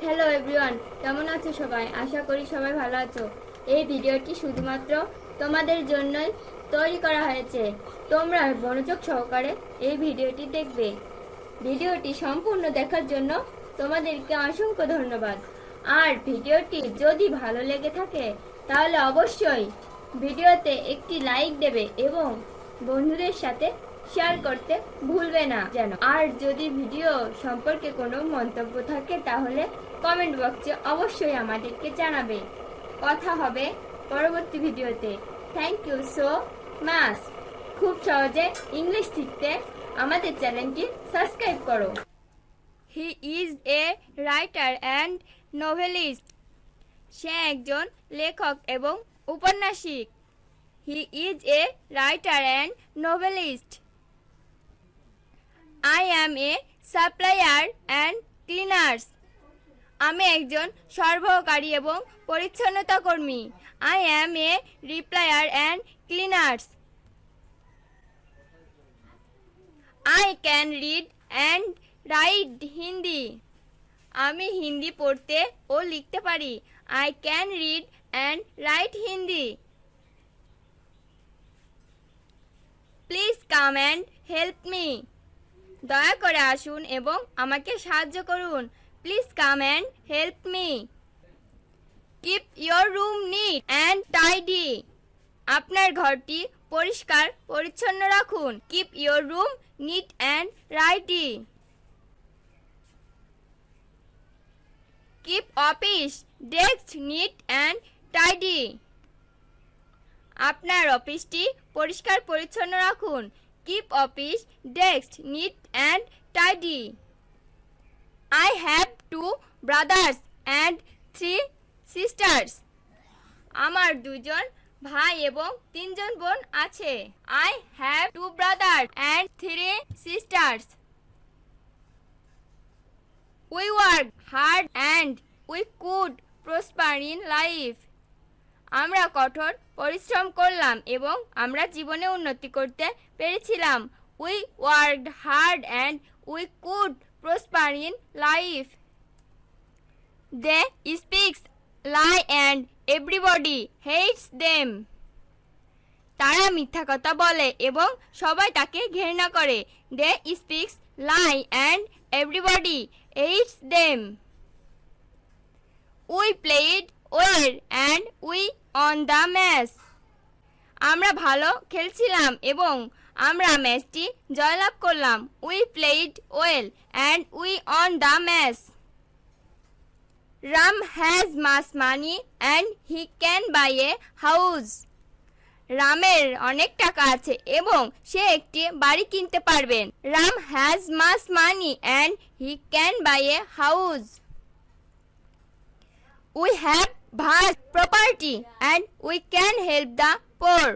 Hello everyone, কেমন আছো সবাই? আশা করি সবাই ভালো আছো। এই ভিডিওটি শুধুমাত্র তোমাদের জন্যই তৈরি করা হয়েছে। তোমরা মনোযোগ সহকারে এই ভিডিওটি দেখবে। ভিডিওটি সম্পূর্ণ দেখার জন্য তোমাদেরকে অসংখ্য ধন্যবাদ। আর ভিডিওটি যদি ভালো লেগে থাকে তাহলে অবশ্যই ভিডিওতে একটি লাইক দেবে এবং বন্ধুদের সাথে শেয়ার করতে ভুলবে না যেন। আর যদি ভিডিও সম্পর্কে কোনো মন্তব্য থাকে তাহলে কমেন্ট বক্সে অবশ্যই আমাদেরকে জানাবে। কথা হবে পরবর্তী ভিডিওতে। Thank you so much. খুব সহজে ইংলিশ শিখতে আমাদের চ্যানেলটি সাবস্ক্রাইব করো। He is a writer and novelist. সে একজন লেখক এবং উপন্যাসিক। He is a writer and novelist. I am a supplier and cleaners. আমি একজন সরবরাহকারী এবং পরিচ্ছন্নতা কর্মী। I am a replier and cleaners. I can read and write Hindi. আমি হিন্দি পড়তে ও লিখতে পারি। I can read and write Hindi. Please come and help me. দয়া করে আসুন এবং আমাকে সাহায্য করুন। Please come and help me. Keep your room neat and tidy. আপনার ঘরটি পরিষ্কার পরিচ্ছন্ন রাখুন। Keep your room neat and tidy. Keep office desk neat and tidy. আপনার অফিসটি পরিষ্কার পরিচ্ছন্ন রাখুন। Keep office desk neat and tidy. I have 2 brothers and 3 sisters. আমার 2জন ভাই এবং 3জন বোন আছে। I have 2 brothers and 3 sisters. We work hard and we could prosper in life. আমরা কঠোর পরিশ্রম করলাম এবং আমরা জীবনে উন্নতি করতে পেরেছিলাম। We worked hard and we could prosper in life. They speak lie and everybody hates them. তারা মিথ্যা কথা বলে এবং সবাই তাকে ঘৃণা করে। They speak lie and everybody hates them. We played well and we won the match. আমরা ভালো খেলছিলাম এবং আমরা ম্যাচটি জয়লাভ করলাম। We played well and we won the match. Ram has much money and he can buy a house. রামের অনেক টাকা আছে এবং সে একটি বাড়ি কিনতে পারবেন। Ram has much money and he can buy a house. We have vast property and we can help the poor.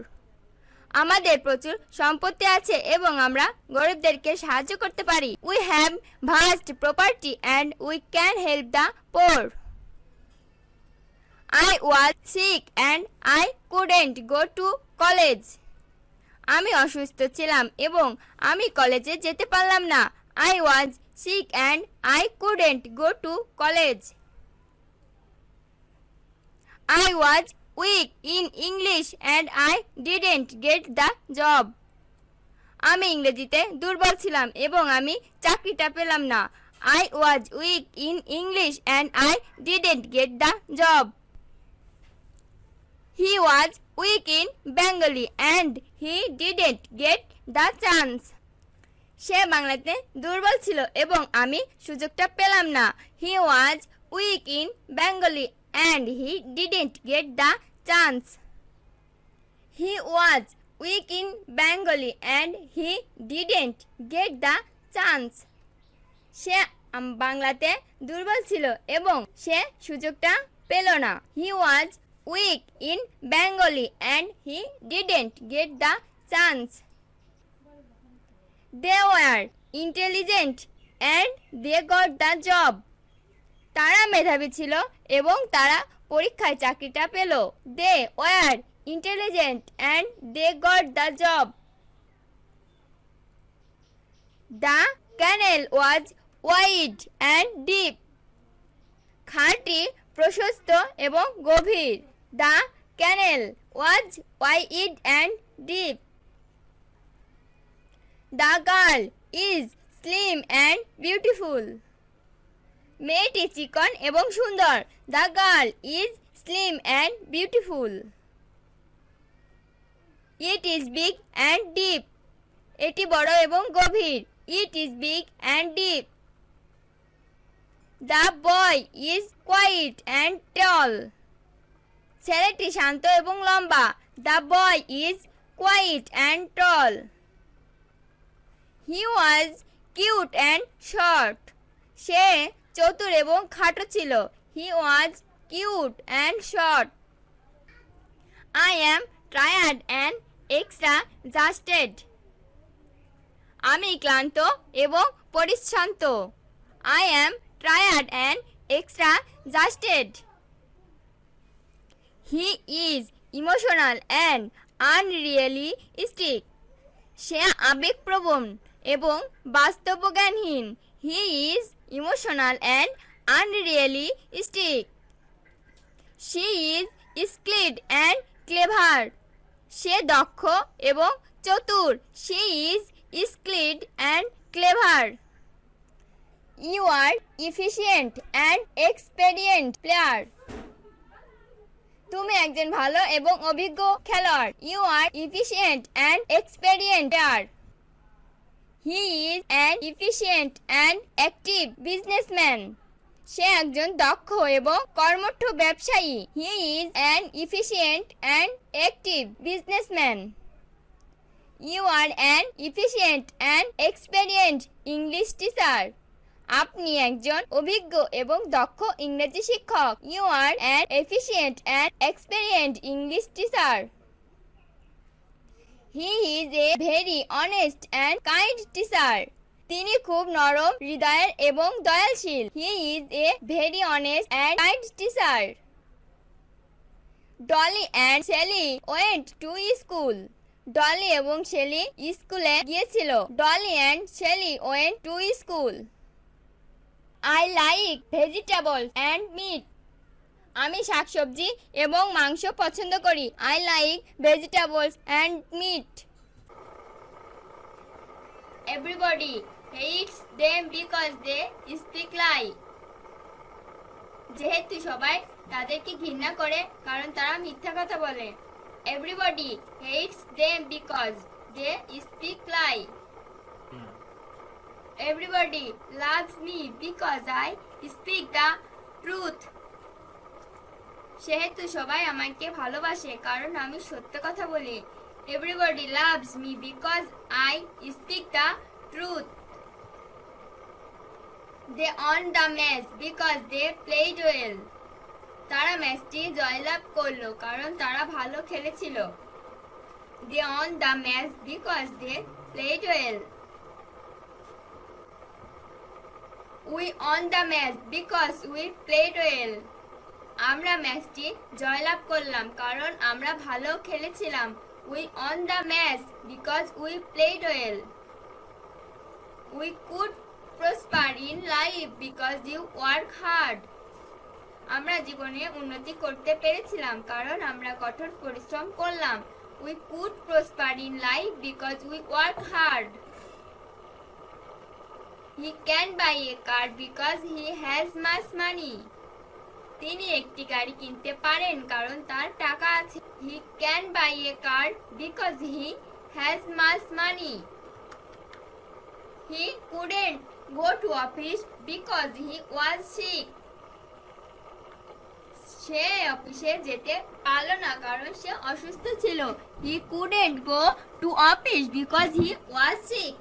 আমাদের প্রচুর সম্পত্তি আছে এবং আমরা গরিবদেরকে সাহায্য করতে পারি। We have vast property and we can help the poor. I was sick and I couldn't go to college. আমি অসুস্থ ছিলাম এবং আমি কলেজে যেতে পারলাম না। I was sick and I couldn't go to college. I was weak in English and I didn't get the job. আমি ইংরেজিতে দুর্বল ছিলাম এবং আমি চাকরিটা পেলাম না। I was weak in English and I didn't get the job. He was weak in Bengali and he didn't get the chance. সে বাংলাতে দুর্বল ছিল এবং আমি সুযোগটা পেলাম না। He was weak in Bengali and he didn't get the chance. He was weak in Bengali and he didn't get the chance. সে বাংলাতে দুর্বল ছিল এবং সে সুযোগটা পেল না। He was weak in Bengali and he didn't get the chance. They were intelligent and they got the job. তারা মেধাবী ছিল এবং তারা পরীক্ষায় চাকরিটা পেল। They were intelligent and they got the job. The canal was wide and deep. প্রশস্ত এবং গভীর। The canal was wide and deep. The girl is slim and beautiful. মেয়েটি চিকন এবং সুন্দর। The girl is slim and beautiful. It is big and deep. এটি বড় এবং গভীর। It is big and deep. The boy is quiet and tall. ছেলেটি শান্ত এবং লম্বা। The boy is quiet and tall. He was cute and short. সে চতুর এবং খাটো ছিল। He was cute and short. I am tired and exhausted. আমি ক্লান্ত এবং পরিশ্রান্ত। I am tired and exhausted. He is emotional and unrealistic. সে আবেগপ্রবণ এবং বাস্তবজ্ঞানহীন। He is emotional and unrealistic. She is skilled and clever. সে দক্ষ এবং চতুর। She is skilled and clever. You are efficient and experienced player. তুমি একজন ভালো এবং অভিজ্ঞ খেলোয়াড়। You are efficient and experienced player. He is an efficient and active businessman. সে একজন দক্ষ এবং কর্মঠ ব্যবসায়ী। He is an efficient and active businessman. You are an efficient and experienced English teacher. আপনি একজন অভিজ্ঞ এবং দক্ষ ইংরেজি শিক্ষক। You are an efficient and experienced English teacher. He is a very honest and kind teacher. তিনি খুব নরম হৃদয়ের এবং দয়ালশীল। He is a very honest and kind teacher. Dolly and Shelly went to school. Dolly এবং Shelly স্কুলে গিয়েছিল। Dolly and Shelly went to school. I like vegetables and meat. আমি শাকসবজি এবং মাংস পছন্দ করি। I like vegetables and meat. Everybody hates them because they speak lie. যেহেতু সবাই তাদেরকে ঘৃণা করে কারণ তারা মিথ্যা কথা বলে। Everybody hates them because they speak lie. Everybody loves me because I speak the truth. সেহেতু সবাই আমাকে ভালোবাসে কারণ আমি সত্য কথা বলি। Everybody loves me because I speak the truth. They won the match because they played well. তারা ম্যাচটি জয়লাভ করলো কারণ তারা ভালো খেলেছিল। They won the match because they played well. We won the match because we played well. আমরা ম্যাচটি জয়লাভ করলাম কারণ আমরা ভালো খেলেছিলাম। We won the match because we played well. We could prosper in life because you work hard. আমরা জীবনে উন্নতি করতে পেরেছিলাম কারণ আমরা কঠোর পরিশ্রম করলাম। We could prosper in life because we work hard. He can buy a car because he has much money. তিনি একটি গাড়ি কিনতে পারেন কারণ তার টাকা আছে। He can buy a car because he has much money. He couldn't go to office because he was sick. সে অফিসে যেতে পারল না কারণ সে অসুস্থ ছিল। He couldn't go to office because he was sick.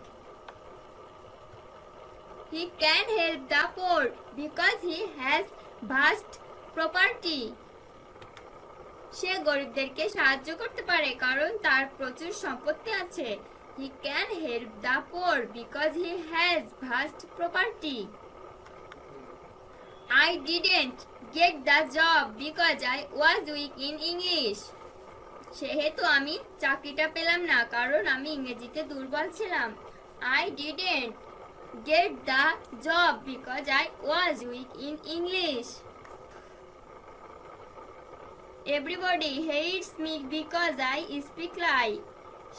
He can help the poor because he has vast property. সে গরিবদেরকে সাহায্য করতে পারে কারণ তার প্রচুর সম্পত্তি আছে। He can help the poor because he has vast property. I didn't get the job because I was weak in English. সেহেতু আমি চাকরিটা পেলাম না কারণ আমি ইংরেজিতে দুর্বল ছিলাম। I didn't get the job because I was weak in English. Everybody hates me because I speak lie.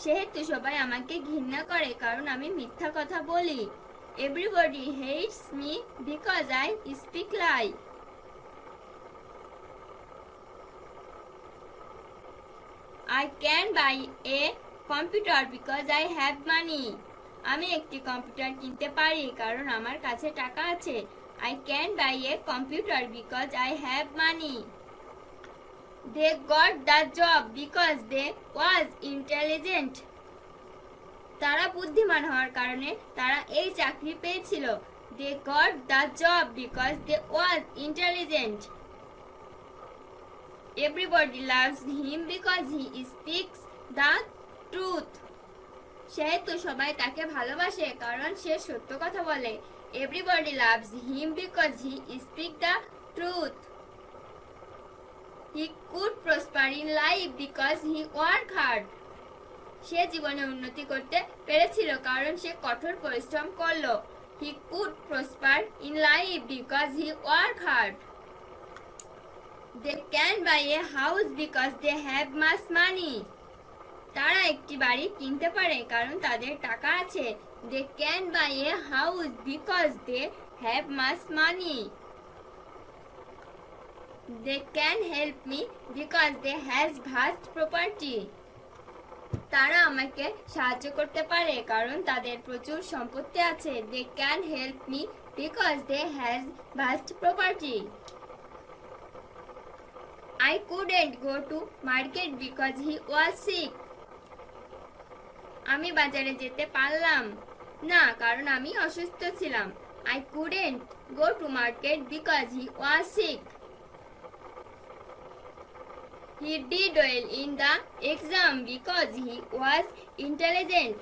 সেহেতু সবাই আমাকে ঘৃণা করে কারণ আমি মিথ্যা কথা বলি। Everybody hates me because I speak lie. I can buy a computer because I have money. আমি একটি কম্পিউটার কিনতে পারি কারণ আমার কাছে টাকা আছে। I can buy a computer because I have money. They got the job because they was intelligent. তারা বুদ্ধিমান হওয়ার কারণে তারা এই চাকরি পেয়েছিল। They got the job because they was intelligent. Everybody loves him because he speaks the truth. সেহেতু সবাই তাকে ভালোবাসে কারণ সে সত্য কথা বলে। Everybody loves him because he speaks the truth. He could prosper in life because he worked hard. সে জীবনে উন্নতি করতে পেরেছিল কারণ সে কঠোর পরিশ্রম করলো। He could prosper in life because he worked hard. They can buy a house because they have much money. তারা একটি বাড়ি কিনতে পারে কারণ তাদের টাকা আছে। They can buy a house because they have much money. They can help me because they has vast property. তারা আমাকে সাহায্য করতে পারে কারণ তাদের প্রচুর সম্পত্তি আছে। They can help me because they has vast property. I couldn't go to market because he was sick. আমি বাজারে যেতে পারলাম না কারণ আমি অসুস্থ ছিলাম। I couldn't go to market because he was sick. He did well in the exam because he was intelligent.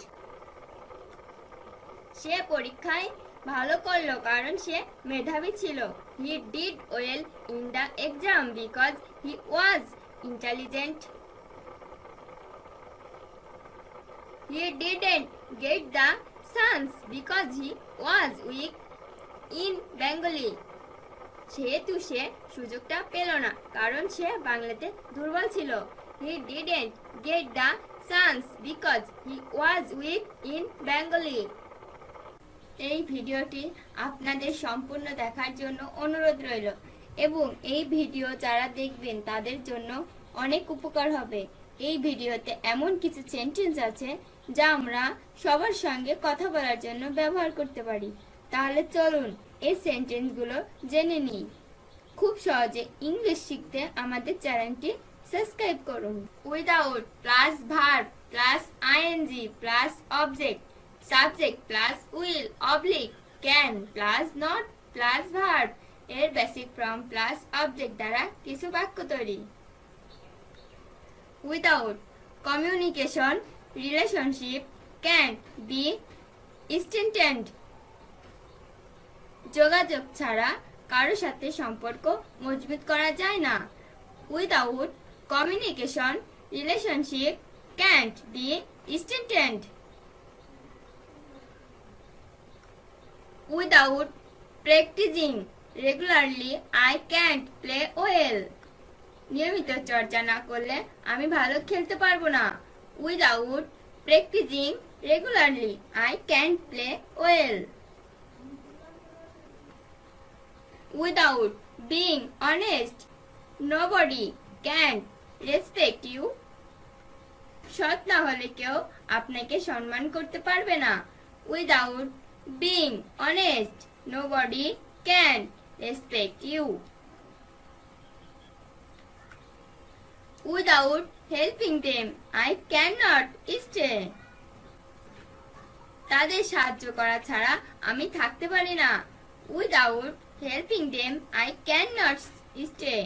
সে পরীক্ষায় ভালো করলো কারণ সে মেধাবী ছিল। He did well in the exam because he was intelligent. He didn't get the chance because he was weak in Bengali. সেহেতু সে সুযোগটা পেল না কারণ সে বাংলাতে দুর্বল ছিল। He didn't get the chance because he was weak in Bengali. এই ভিডিওটি আপনাদের সম্পূর্ণ দেখার জন্য অনুরোধ রইল এবং এই ভিডিও যারা দেখবেন তাদের জন্য অনেক উপকার হবে। এই ভিডিওতে এমন কিছু সেন্টেন্স আছে যা আমরা সবার সঙ্গে কথা বলার জন্য ব্যবহার করতে পারি। তাহলে চলুন এই সেন্টেন্সগুলো জেনে নিই। খুব সহজে ইংলিশ শিখতে আমাদের চ্যানেলটি সাবস্ক্রাইব করুন। Without plus verb plus ING plus object subject plus will oblique can plus not plus verb এর বেসিক ফর্ম প্লাস অবজেক্ট দ্বারা কিছু বাক্য তৈরি। Without communication relationship can be strengthened. যোগাযোগ ছাড়া কারো সাথে সম্পর্ক মজবুত করা যায় না। Without communication relationship can't be strengthened. Without practising regularly I can't play well. নিয়মিত চর্চা না করলে আমি ভালো খেলতে পারবো না। Without practising regularly I can't play well. Without being honest, nobody can respect you. সৎ না হলে কেউ আপনাকে সম্মান করতে পারবে না। Without being honest, nobody can respect you. Without helping them, I cannot stay. তাদের সাহায্য করা ছাড়া আমি থাকতে পারি না। Without helping them, I cannot stay.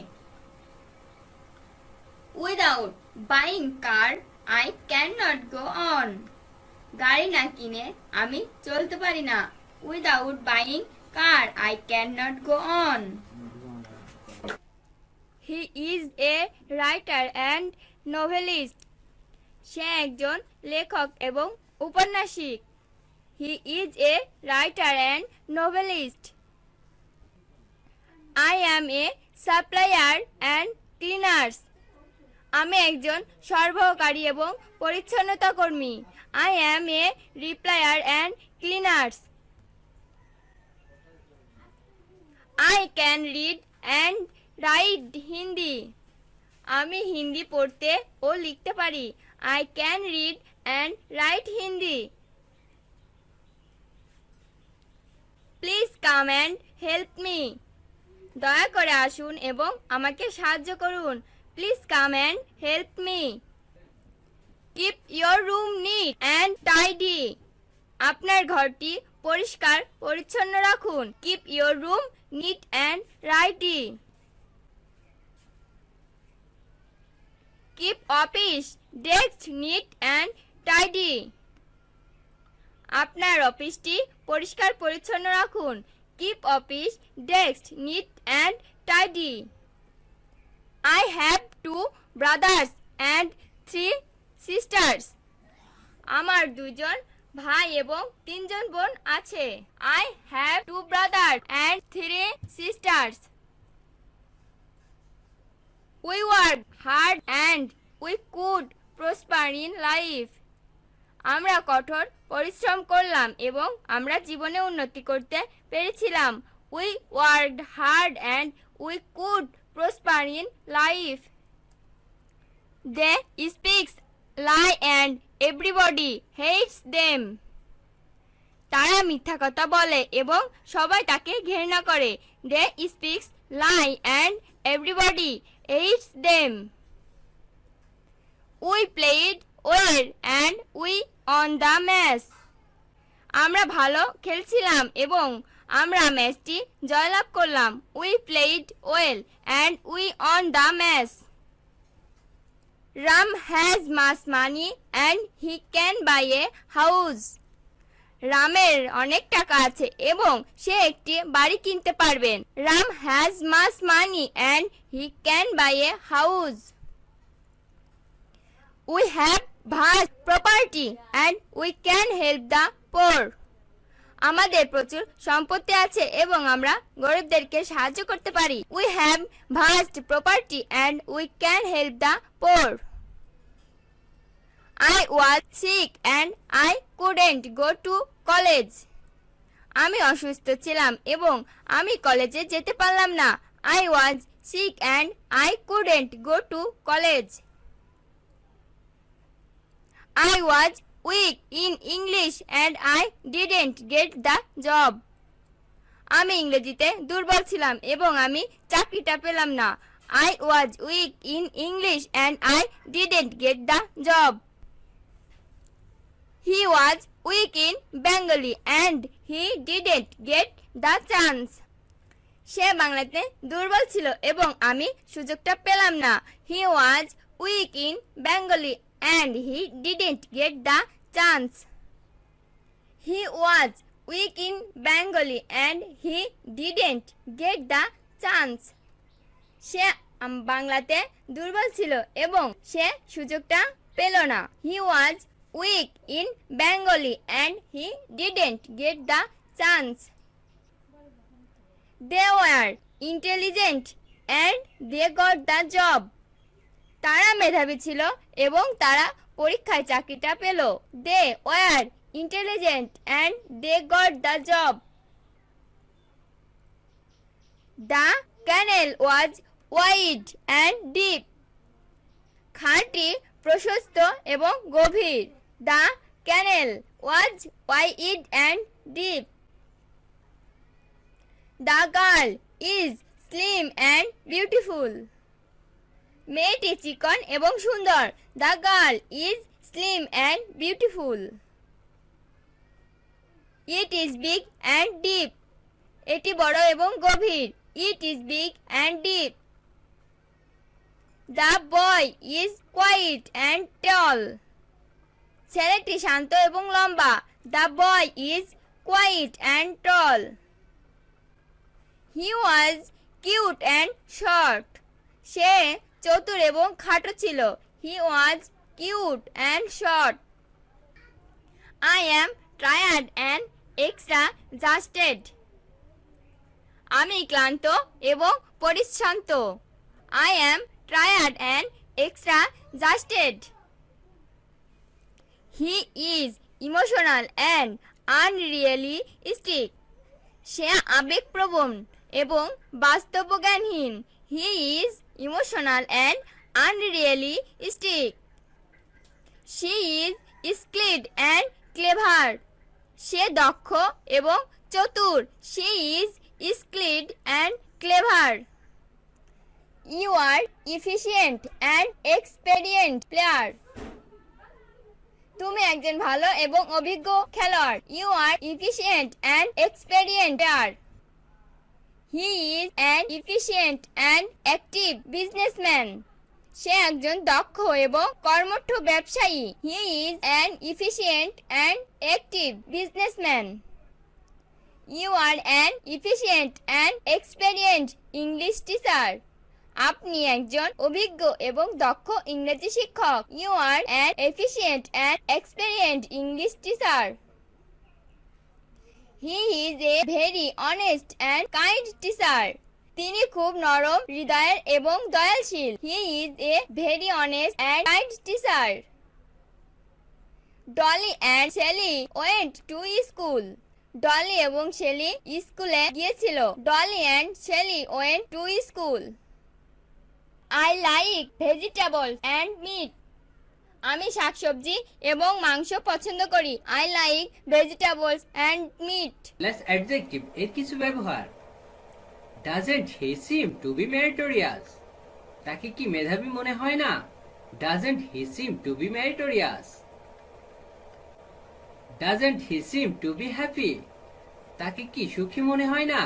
Without buying car, I cannot go on. গাড়ি না কিনে আমি চলতে পারি না। Without buying car, I cannot go on. He is a writer and novelist. সে একজন লেখক এবং উপন্যাসিক। He is a writer and novelist. I am a supplier and cleaners. আমি একজন সরবরাহকারী এবং পরিচ্ছন্নতা কর্মী। I am a replier and cleaners. I can read and write Hindi. আমি হিন্দি পড়তে ও লিখতে পারি। I can read and write Hindi. Please come and help me. দয়া করে আসুন এবং আমাকে সাহায্য করুন। Please come and help me. Keep your room neat and tidy. আপনার ঘরটি পরিষ্কার পরিচ্ছন্ন রাখুন। Keep your room neat and tidy. Keep office desk neat and tidy. আপনার অফিসটি পরিষ্কার পরিচ্ছন্ন রাখুন। Keep office desk neat and tidy. I have 2 brothers and 3 sisters. আমার 2জন ভাই এবং 3জন বোন আছে। I have 2 brothers and 3 sisters. We worked hard and we could prosper in life. আমরা কঠোর পরিশ্রম করলাম এবং আমরা জীবনে উন্নতি করতে পেরেছিলাম। We worked hard and we could prosper in life. They speak lie and everybody hates them. তারা মিথ্যা কথা বলে এবং সবাই তাকে ঘৃণা করে। They speak lie and everybody hates them. We played well and we won the match. আমরা ভালো খেলছিলাম এবং আমরা ম্যাচটি জয়লাভ করলাম। We played well and we won the match. Ram has much money and he can buy a house. রামের অনেক টাকা আছে এবং সে একটি বাড়ি কিনতে পারবেন। Ram has much money and he can buy a house. We have vast property and we can help the poor. আমাদের প্রচুর সম্পত্তি আছে এবং আমরা গরিবদেরকে সাহায্য করতে পারি। We have vast property and we can help the poor. I was sick and I couldn't go to college. আমি অসুস্থ ছিলাম এবং আমি কলেজে যেতে পারলাম না। I was sick and I couldn't go to college. I was weak in English and I didn't get the job. আমি ইংরেজিতে দুর্বল ছিলাম এবং আমি চাকরিটা পেলাম না। I was weak in English and I didn't get the job. He was weak in Bengali and he didn't get the chance. সে বাংলাতে দুর্বল ছিল এবং আমি সুযোগটা পেলাম না। He was weak in Bengali and he didn't get the chance. He was weak in Bengali and he didn't get the chance. সে বাংলাতে দুর্বল ছিল এবং সে সুযোগটা পেল না। He was weak in Bengali and he didn't get the chance. They were intelligent and they got the job. তারা মেধাবী ছিল এবং তারা পরীক্ষায় চাকরিটা পেল। They were intelligent and they got the job. The canal was wide and deep. খালটি প্রশস্ত এবং গভীর। The canal was wide and deep. The girl is slim and beautiful. মেয়েটি চিকন এবং সুন্দর। The girl is slim and beautiful. It is big and deep. এটি বড় এবং গভীর। It is big and deep. The boy is quiet and tall. ছেলেটি শান্ত এবং লম্বা। The boy is quiet and tall. He was cute and short. সে চতুর এবং খাটো ছিল। He was cute and short. I am tired and exhausted. আমি ক্লান্ত এবং পরিশ্রান্ত। I am tired and extra-adjusted. He is emotional and unrealistic. সে আবেগপ্রবণ এবং বাস্তবজ্ঞানহীন. He is emotional and unrealistic. She is skilled and clever. সে দক্ষ এবং চতুর. She is skilled and clever. You are efficient and experienced player. তুমি একজন ভালো এবং অভিজ্ঞ খেলোয়াড়. You are efficient and experienced player. He is an efficient and active businessman. সে একজন দক্ষ এবং কর্মঠ ব্যবসায়ী. He is an efficient and active businessman. You are an efficient and experienced English teacher. আপনি একজন অভিজ্ঞ এবং দক্ষ ইংরেজি শিক্ষক. You are an efficient and experienced English teacher. He is a very honest and kind teacher. তিনি খুব নরম হৃদয়ের এবং দয়ালশীল. He is a very honest and kind teacher. Dolly and Sally went to school. Dolly এবং শেলি স্কুলে গিয়েছিল. Dolly and Sally went to school. I like vegetables and meat. আমি শাকসবজি এবং মাংস পছন্দ করি. I like vegetables and meat. Less adjective এর কিছু ব্যবহার. Doesn't he seem to be meritorious? তাকে কি মেধাবী মনে হয় না? Doesn't he seem to be meritorious? Doesn't he seem to be happy? তাকে কি সুখী মনে হয় না?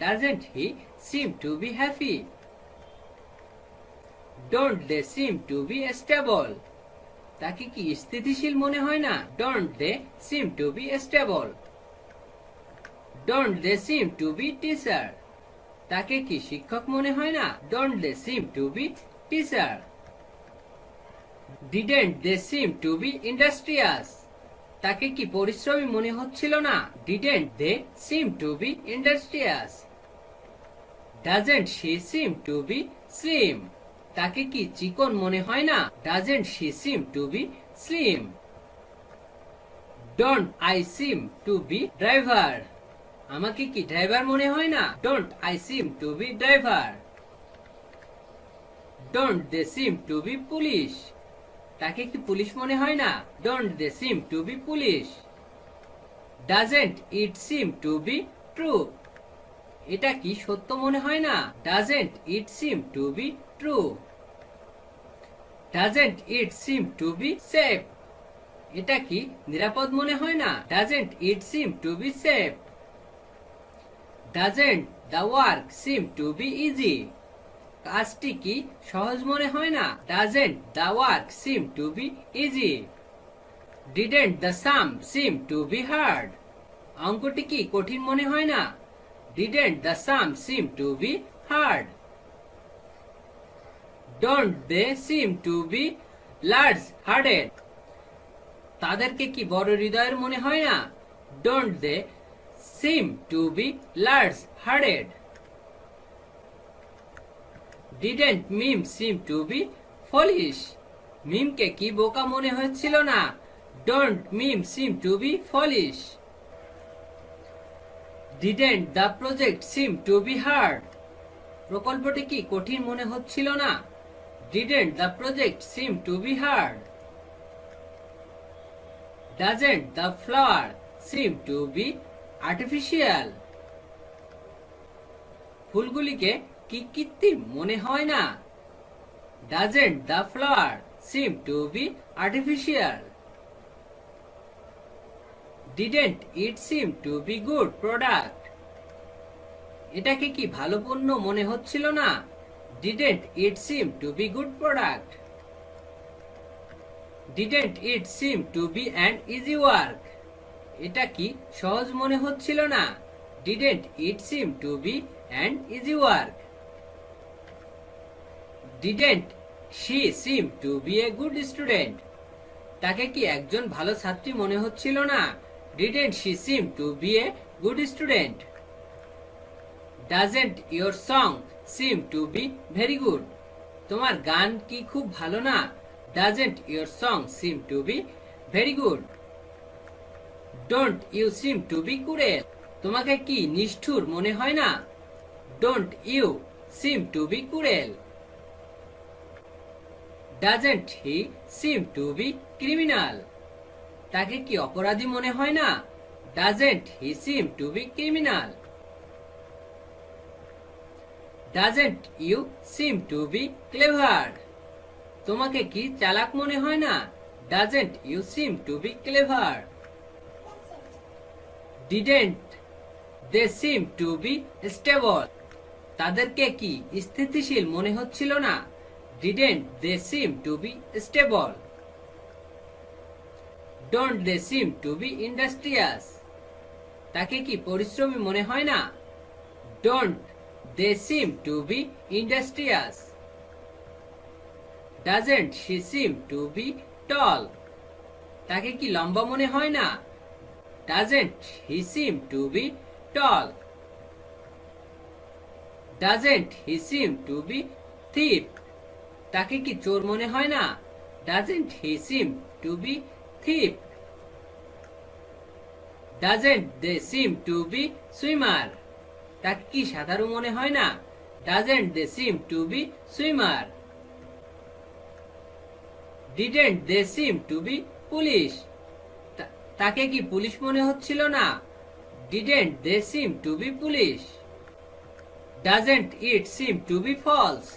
Doesn't he seem to be happy? Don't they seem to be stable? তাকে কি স্থিতিশীল মনে হয় না? Don't they seem to be stable? Don't they seem to be teacher? তাকে কি শিক্ষক মনে হয় না? Don't they seem to be teacher? Didn't they seem to be industrious? তাকে কি পরিশ্রমী মনে হচ্ছিল না? Didn't they seem to be industrious? Doesn't she seem to be slim? তাকে কি চিকন মনে হয় না? Doesn't she seem to be slim? Don't I seem to be driver? আমাকে কি ড্রাইভার মনে হয় না? Don't I seem to be driver? Don't they seem to be police? তাকে কি পুলিশ মনে হয় না? Don't they seem to be police? Doesn't it seem to be true? এটা কি সত্য মনে হয় না? Doesn't it seem to be true? Doesn't it seem to be safe? এটা কি নিরাপদ মনে হয় না? Doesn't it seem to be safe? Doesn't the work seem to be easy? কাজটি কি সহজ মনে হয় না? Doesn't the work seem to be easy? Didn't the sum seem to be hard? অঙ্কটি কি কঠিন মনে হয় না? Didn't the sum seem to be hard? Don't they seem to be large-hearted? তাদেরকে কি বড় হৃদয়ের মনে হয় না? Don't they seem to be large-hearted? Didn't Mim seem to be foolish? মিমকে কি বোকা মনে হচ্ছিল না? Don't Mim seem to be foolish? Didn't the project seem to be hard? প্রকল্পটি কি কঠিন মনে হচ্ছিল না? Didn't the project seem to be hard? Doesn't the flower seem to be artificial? ফুলগুলিকে কি কৃত্রিম মনে হয় না? Doesn't the flower seem to be artificial? Didn't it seem to be good product? এটাকে কি ভালো পণ্য মনে হচ্ছিল না? Didn't it seem to be good product? Didn't it seem to be an easy work? এটা কি সহজ মনে হচ্ছিল না? Didn't it seem to be an easy work? Didn't she seem to be a good student? তাকে কি একজন ভালো ছাত্রী মনে হচ্ছিল না? Didn't she seem to be a good student? Doesn't your song seem to be very good? তোমার গান কি খুব ভালো না? Doesn't your song seem to be very good? Don't you seem to be cruel? তোমাকে কি নিষ্ঠুর মনে হয় না? Don't you seem to be cruel? Doesn't he seem to be criminal? তাকে কি অপরাধী মনে হয় না? Doesn't he seem to be criminal? Doesn't you seem to be clever? তোমাকে কি চালাক মনে হয় না? Doesn't you seem to be clever? Didn't they seem to be stable? তাদেরকে কি স্থিতিশীল মনে হচ্ছিল না? Didn't they seem to be stable? Don't they seem to be industrious? তাকে কি পরিশ্রমী মনে হয় না? Don't they seem to be industrious? Doesn't she seem to be tall? তাকে কি লম্বা মনে হয় না? Doesn't he seem to be tall? Doesn't he seem to be thief? তাকে কি চোর মনে হয় না? Doesn't he seem to be thief? Doesn't they seem to be swimmer? তাকে কি সাঁতারু মনে হয় না? Doesn't they seem to be swimmer? Didn't they seem to be police? তাকে কি পুলিশ মনে হচ্ছিল না? Didn't they seem to be police? Doesn't it seem to be false?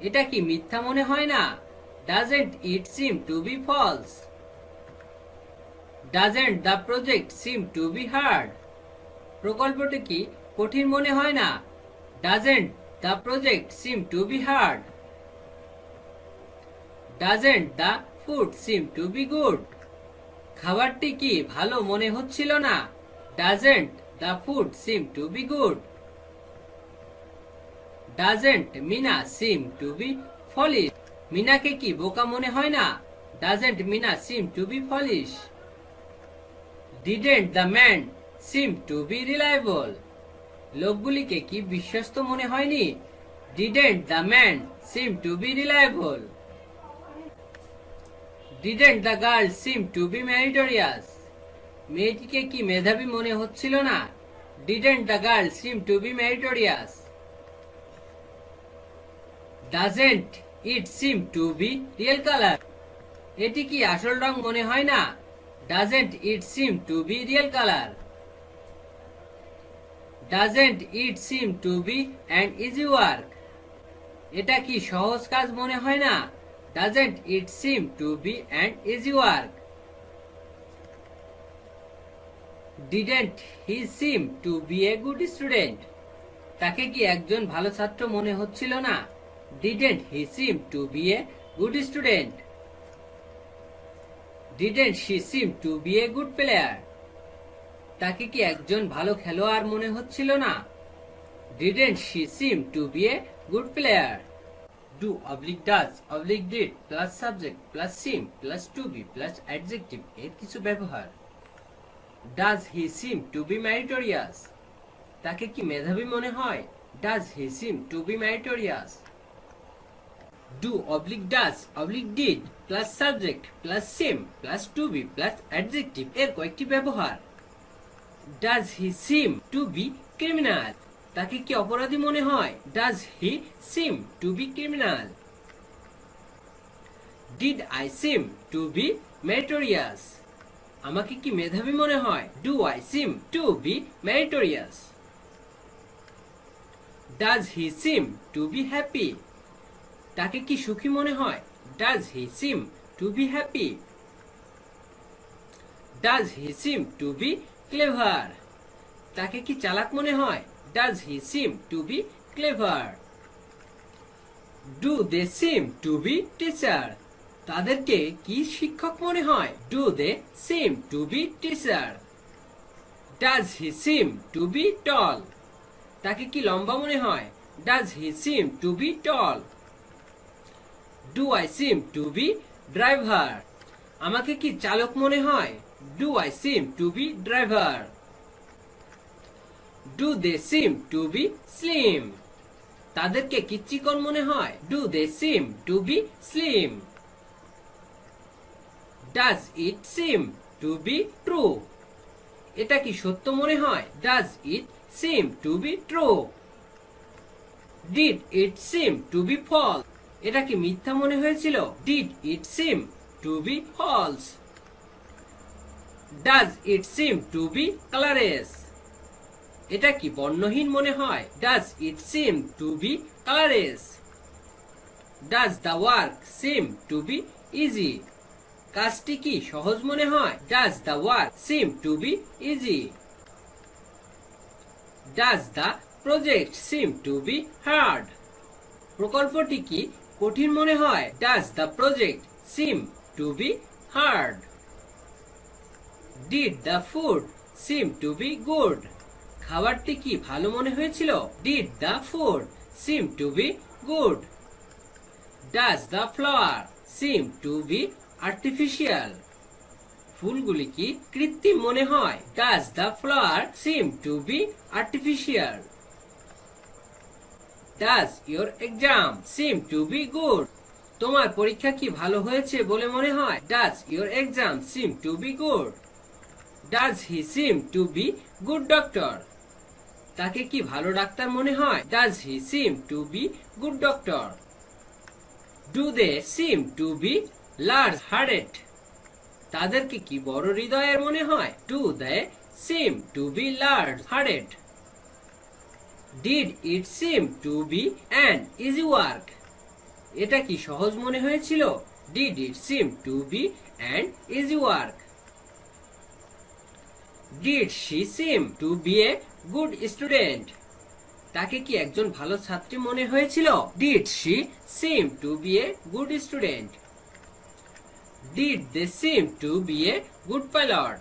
এটা কি মিথ্যা মনে হয় না? Doesn't it seem to be false? Doesn't the project seem to be hard? প্রকল্পটি কি কঠিন মনে হয় না? Doesn't the project seem to be hard? Doesn't the food seem to be good? খাবারটি কি ভালো মনে হচ্ছিল না? Doesn't the food seem to be good? Doesn't Mina seem to be foolish? মিনাকে কি বোকা মনে হয় না? Doesn't Mina seem to be foolish? Didn't the man seem to be reliable? লোকগুলিকে কি বিশ্বস্ত মনে হয়নি? Didn't the man seem to be reliable? Didn't the girl seem to be meritorious? মেয়েটিকে কি মেধাবী মনে হচ্ছিল না? Didn't the girl seem to be meritorious? Doesn't it seem to be real color? এটি কি আসল রং মনে হয় না? Doesn't it seem to be real color? Doesn't it seem to be an easy work? এটা কি সহজ কাজ মনে হয় না? Doesn't it seem to be an easy work? Didn't he seem to be a good student? তাকে কি একজন ভালো ছাত্র মনে হচ্ছিল না? Didn't he seem to be a good student? Didn't she seem to be a good player? তাকে কি একজন ভালো খেলোয়াড় মনে হচ্ছিল না? Didn't she seem to be a good player? Do oblique does oblique did plus subject plus seem plus to be plus adjective এর কিছু ব্যবহার। Does he seem to be meritorious? তাকে কি মেধাবী মনে হয়? Does he seem to be meritorious? Do oblique does oblique did plus subject plus seem plus to be plus adjective এর কয়েকটি ব্যবহার। Does he seem to be criminal? তাকে কি অপরাধী মনে হয়? Does he seem to be criminal? Did I seem to be meritorious? আমাকে কি মেধাবী মনে হয়? Do I seem to be meritorious? Does he seem to be happy? তাকে কি সুখী মনে হয়? Does he seem to be happy? Does he seem to be clever? তাকে কি চালাক মনে হয়? Does he seem to be clever? Do they seem to be teacher? তাদেরকে কি শিক্ষক মনে হয়? Do they seem to be teacher? Does he seem to be tall? তাকে কি লম্বা মনে হয়? Does he seem to be tall? Do I seem to be driver? আমাকে কি চালক মনে হয়? Do I seem to be driver? Do they seem to be slim? তাদেরকে কি চিকন মনে হয়? Do they seem to be slim? Does it seem to be true? এটা কি সত্য মনে হয়? Does it seem to be true? Did it seem to be false? এটা কি মিথ্যা মনে হয়েছিল? Did it seem to be false? Does it seem to be colourless? এটা কি বর্ণহীন মনে হয়? Does it seem to be colourless? Does the work seem to be easy? কাজটি কি সহজ মনে হয়? Does the work seem to be easy? Does the project seem to be hard? প্রকল্পটি কি কঠিন মনে হয়? Does the project seem to be hard? Did the food seem to be good? খাবারটি কি ভালো মনে হয়েছিল? Did the food seem to be good? Does the flower seem to be artificial? ফুলগুলি কি কৃত্রিম মনে হয়? Does the flower seem to be artificial? Does your exam seem to be good? তোমার পরীক্ষা কি ভালো হয়েছে বলে মনে হয়? Does your exam seem to be good? Does he seem to be good doctor? তাকে কি ভালো ডাক্তার মনে হয়? Does he seem to be good doctor? Do they seem to be large hearted? তাদেরকে কি বড় হৃদয়ের মনে হয়? Do they seem to be large hearted? Did it seem to be an easy work? এটা কি সহজ মনে হয়েছিল? Did it seem to be an easy work? Did she seem to be a good student? তাকে কি একজন ভালো ছাত্রী মনে হয়েছিল? Did she seem to be a good student? Did they seem to be a good pilot?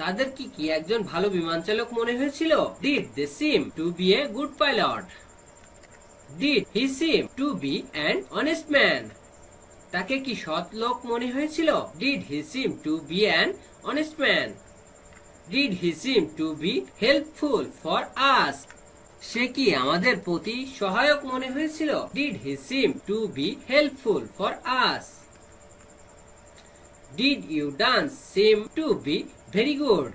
তাদের কি একজন ভালো বিমান চালক মনে হয়েছিল? Did they seem to be a good pilot? Did he seem to be an honest man? তাকে কি সৎ লোক মনে হয়েছিল? Did he seem to be an honest man? Did he seem to be helpful for us? সে কি আমাদের প্রতি সহায়ক মনে হয়েছিল? Did he seem to be helpful for us? Did you dance seem to be very good?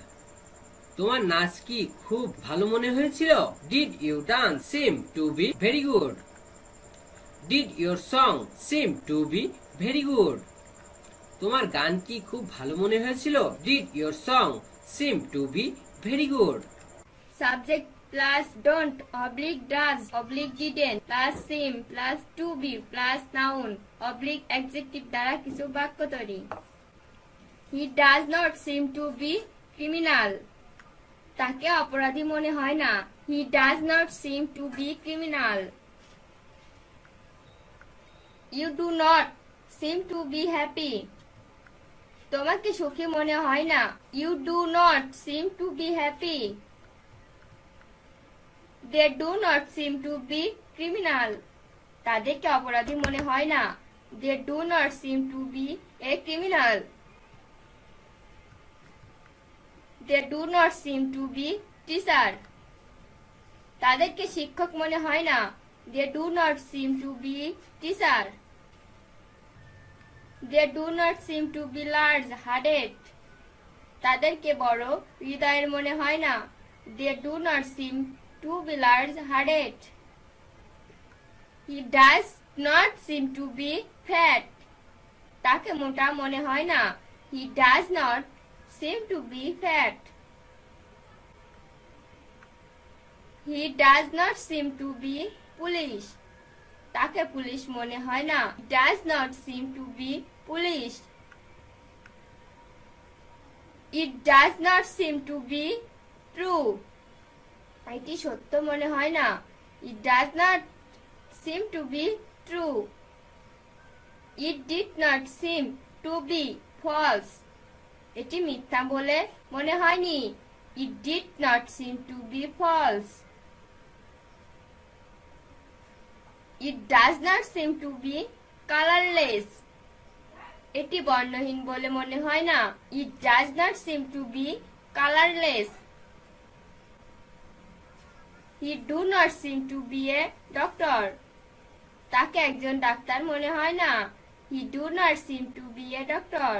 তোমার নাচ কি খুব ভালো মনে হয়েছিল? Did you dance seem to be very good? Did your song seem to be very good? তোমার গান কি খুব ভালো মনে হয়েছিল? Did your song seem to be very good? Subject plus don't oblique does oblique didn't plus seem plus to be plus noun oblique adjective দ্বারা কিছু বাক্য তৈরি। He does not seem to be criminal? তাকে অপরাধী মনে হয় না। He does not seem to be criminal. You do not seem to be happy? তোমাকে সুখী মনে হয় না। You do not seem to be happy. They do not seem to be criminal? তাদেরকে অপরাধী মনে হয় না। They do not seem to be a criminal. They do not seem to be teacher? তাদেরকে শিক্ষক মনে হয় না। They do not seem to be teacher. They do not seem to be large hearted? তাদেরকে বড় হৃদয়ের মনে হয় না। They do not seem to be large hearted. He does not seem to be fat? তাকে মোটা মনে হয় না। He does not seem to be fat. He does not seem to be police? তাকে পুলিশ মনে হয় না। Does not seem to be police. It does not seem to be true? এটি সত্য মনে হয় না। It does not seem to be true. It did not seem to be false? এটি মিথ্যা বলে মনে হয়নি। It did not seem to be false. It does not seem to be colourless? এটি বর্ণহীন বলে মনে হয় না। It does not seem to be colourless. He do not seem to be a doctor. তাকে একজন ডাক্তার মনে হয় না। He do not seem to be a doctor.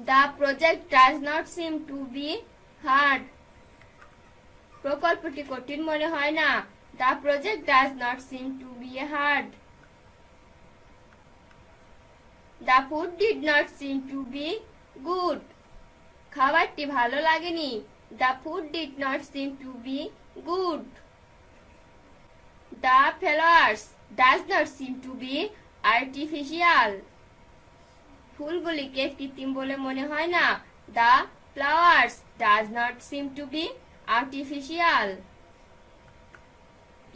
The project does not seem to be hard. প্রকল্পটি কঠিন মনে হয় না। The project does not seem to be hard. The food did not seem to be good. খাবারটি ভালো লাগেনি। The food did not seem to be good. The flowers does not seem to be artificial. ফুলগুলিকে কৃত্রিম বলে মনে হয় না। The flowers does not seem to be artificial.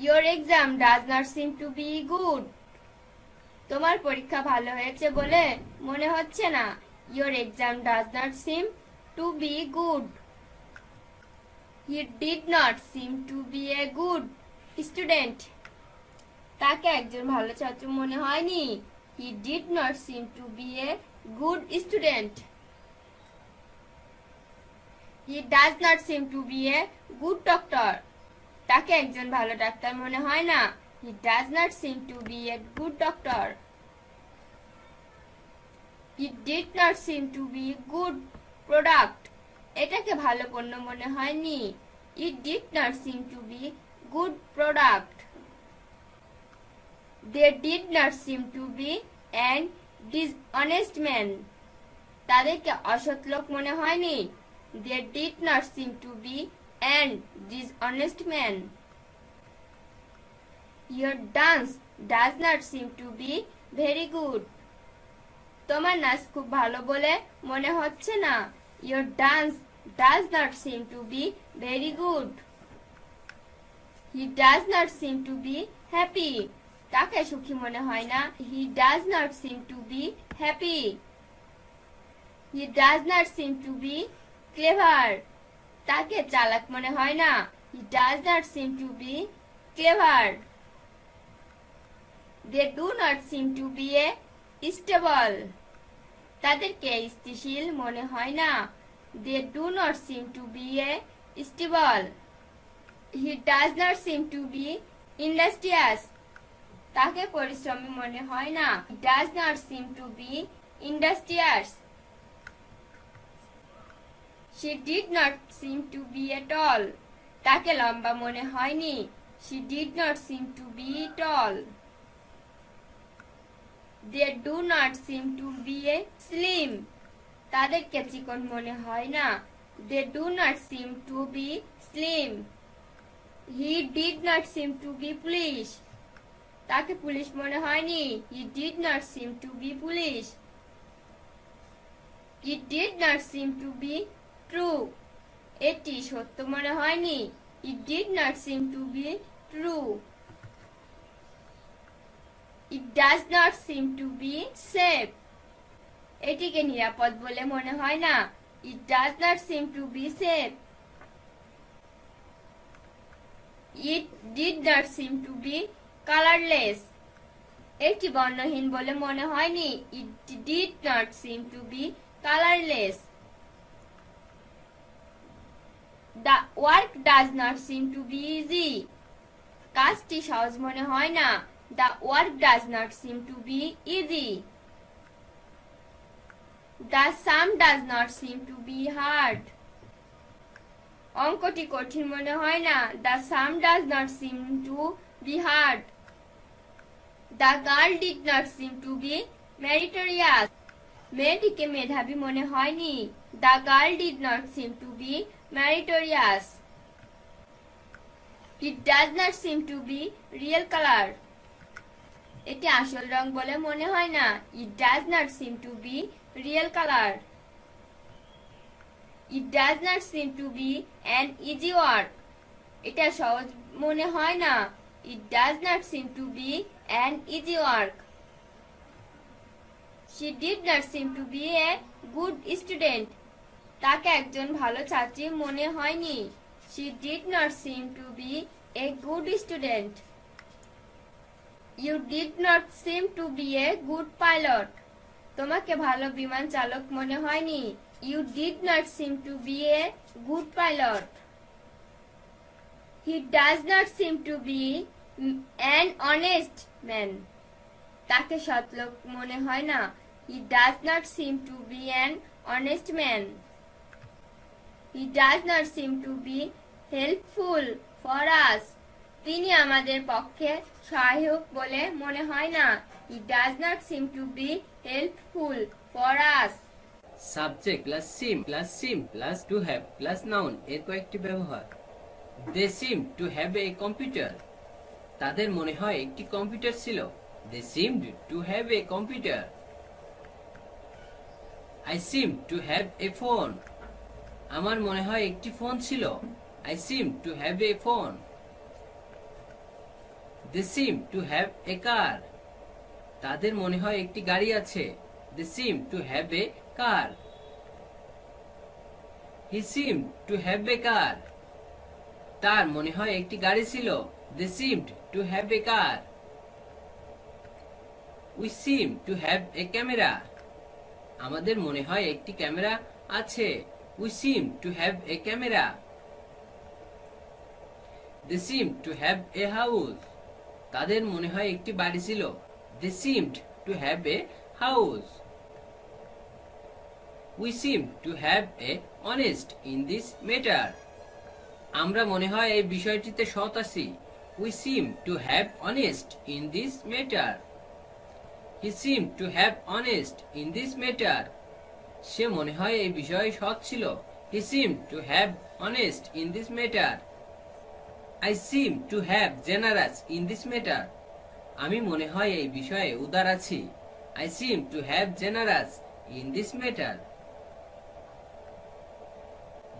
Your exam does not seem to be good. তোমার পরীক্ষা ভালো হয়েছে বলে মনে হচ্ছে না। Your exam does not seem to be good. He did not seem to be a good student. তাকে একজন ভালো ছাত্র মনে হয়নি। He did not seem to be a good student. He does not seem to be a good doctor. তাকে একজন ভালো ডাক্তার মনে হয় না। He does not seem to be a good doctor. It did not seem to be good product. এটাকে ভালো পণ্য মনে হয়নি। It did not seem to be good product. They did not seem to be an dishonest man. তাদেরকে অসৎ লোক মনে হয়নি। They did not seem to be an dishonest man. Your dance does not seem to be very good. তোমার নাচ খুব ভালো বলে মনে হচ্ছে না। Your dance does not seem to be very good. He does not seem to be happy. তাকে সুখী মনে হয় না। He does not seem to be happy. He does not seem to be clever. তাকে চালাক মনে হয় না। He does not seem to be clever. They do not seem to be a stable. তাদেরকে স্থিতিশীল মনে হয় না। They do not seem to be a stable. He does not seem to be industrious. তাকে পরিশ্রমী মনে হয় না। He does not seem to be industrious. She did not seem to be at all. তাকে লম্বা মনে হয়নি। She did not seem to be tall. They do not seem to be a slim. তাদেরকে চিকন মনে হয় না। They do not seem to be slim. He did not seem to be foolish. তাকে পুলিশ মনে হয়নি। He did not seem to be foolish. It did not seem to be true. এটি সত্য মনে হয়নি। It did not seem to be true. It does not seem to be safe. এটিকে নিরাপদ বলে মনে হয় না। It does not seem to be safe. It did not seem to be colorless. এটি বর্ণহীন বলে মনে হয়নি। It did not seem to be colorless. The work does not seem to be easy. কাজটি সহজ মনে হয় না। The work does not seem to be easy. The sum does not seem to be hard. অঙ্কটি কঠিন মনে হয় না। The sum does not seem to be hard. The girl did not seem to be meritorious. মেয়েটিকে মেধাবী মনে হয়নি। The girl did not seem to be meritorious. It does not seem to be real color. এটি আসল রং বলে মনে হয় না। It does not seem to be real color. It does not seem to be an easy work. এটা সহজ মনে হয় না। It does not seem to be an easy work. She did not seem to be a good student. তাকে একজন ভালো ছাত্রী মনে হয়নি। She did not seem to be a good student. You did not seem to be a good pilot. তোমাকে ভালো বিমান চালক মনে হয়নি। You did not seem to be a good pilot. He does not seem to be an honest man. তাকে সৎলোক মনে হয় না। He does not seem to be an honest man. He does not seem to be helpful for us. তিনি আমাদের পক্ষে সহায়ক বলে মনে হয় না। He does not seem to be helpful for us. Subject plus seem plus to have plus noun এর কয়েকটি ব্যবহার। They seem to have a computer. তাদের মনে হয় একটি কম্পিউটার ছিল। They seemed to have a computer. I seem to have a phone. আমার মনে হয় একটি ফোন ছিল। I seem to have a phone. They seem to have a car. তাদের মনে হয় একটি গাড়ি আছে। They seem to have a car. He seem to have a car. তার মনে হয় একটি গাড়ি ছিল। They seemed to have a car. We seem to have a camera. আমাদের মনে হয় একটি ক্যামেরা আছে। We seem to have a camera. They seem to have a house. তাদের মনে হয় একটি বাড়ি ছিল। They seemed to have a house. We seem to have a honest in this matter. আমরা মনে হয় এই বিষয়টিতে সৎ আছি। We seem to have honest in this matter. He seem to have honest in this matter. সে মনে হয় এই বিষয়ে সৎ ছিল। He seem to have honest in this matter. I seem to have generous in this matter. আমি মনে হয় এই বিষয়ে উদার আছি। I seem to have generous in this matter.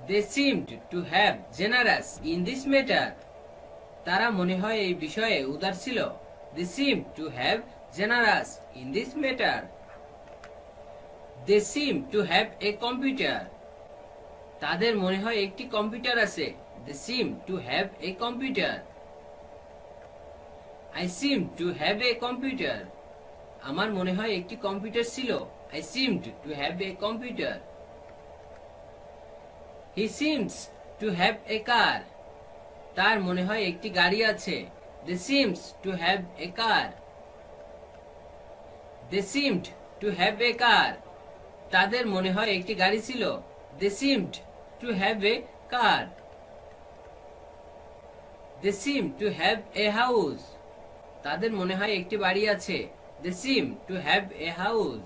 They seemed to have generous in this matter. তারা মনে হয় এই বিষয়ে উদার ছিল। They seem to have generous in this matter. They seem to have a computer. তাদের মনে হয় একটি কম্পিউটার আছে। They seem to have a computer. I seem to have a computer. আমার মনে হয় একটি কম্পিউটার ছিল। I seemed to have a computer. He seems to have a car. তার মনে হয় একটি গাড়ি আছে। They seems to have a car. They seemed to have a car. তাদের মনে হয় একটি গাড়ি ছিল। They seemed to have a car. They seem to have a house. তাদের মনে হয় একটি বাড়ি আছে। They seem to have a house.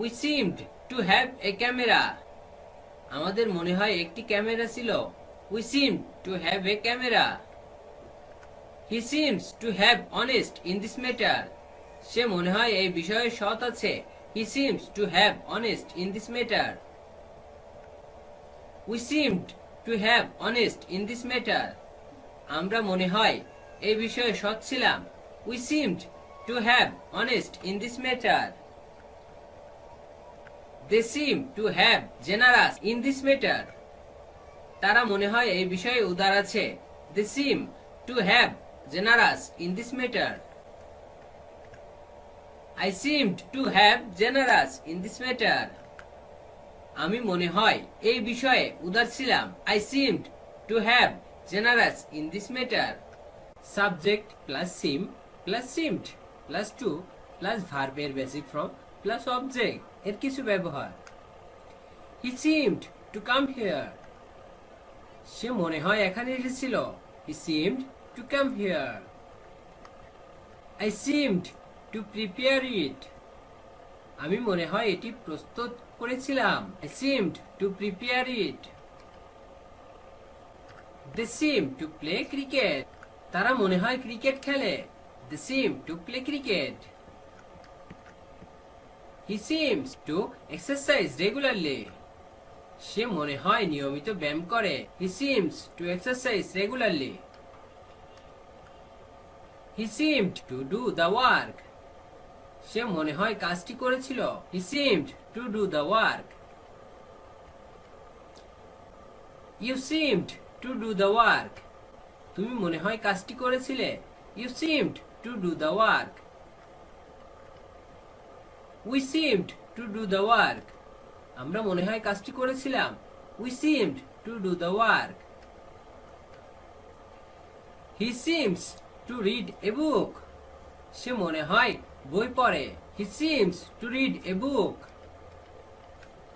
We seemed to have a camera. আমাদের মনে হয় একটি ক্যামেরা ছিল। We seem to have a camera. He seems to have honest in this matter. সে মনে হয় এই বিষয়ে সৎ আছে। He seems to have honest in this matter. We seemed to have honest in this matter. আমরা মনে হয় এই বিষয়ে সৎ ছিলাম। We seemed to have honest in this matter. They seem to have generous in this matter. তারা মনে হয় এই বিষয়ে উদার আছে। They seem to have generous in this matter. I seemed to have generous in this matter. আমি মনে হয় এই বিষয়ে উদার ছিলাম। I seemed to have generous in this matter. Subject plus seem plus seemed plus to plus ভার্বের basic form plus object এর কিছু ব্যবহার। He seemed to come here. সে মনে হয় এখানে এসেছিল। He seemed to come here. I seemed to prepare it. আমি মনে হয় এটি প্রস্তুত করেছিলাম। I seemed to prepare it. They seem to play cricket. তারা মনে হয় ক্রিকেট খেলে। They seem to play cricket. He seems to exercise regularly. সে মনে হয় নিয়মিত ব্যায়াম করে। হি seems to exercise regularly. He seemed to do the work. সে মনে হয় কাজটি করেছিল। He seemed to do the work. You seemed to do the work. তুমি মনে হয় কাজটি করেছিলে। You seemed to do the work. We seemed to do the work. আমরা মনে হয় কাজটি করেছিলাম। We seemed to do the work. He seems to read a book. সে মনে হয় বই পড়ে। He seems to read a book.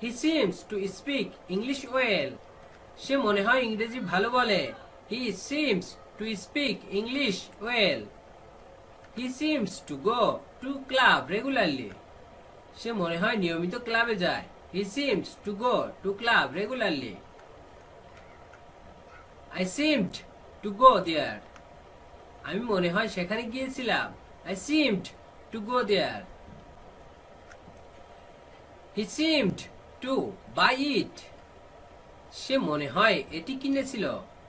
He seems to speak English well. সে মনে হয় ইংরেজি ভালো বলে। He seems to speak English well. He seems to go to club regularly. সে মনে হয় নিয়মিত ক্লাবে যায়। He seems to go to club regularly. I seemed to go there. আমি মনে হয় সেখানে গিয়েছিলাম। I seemed to go there. He seemed to buy it. সে মনে হয় এটি কিনেছিল।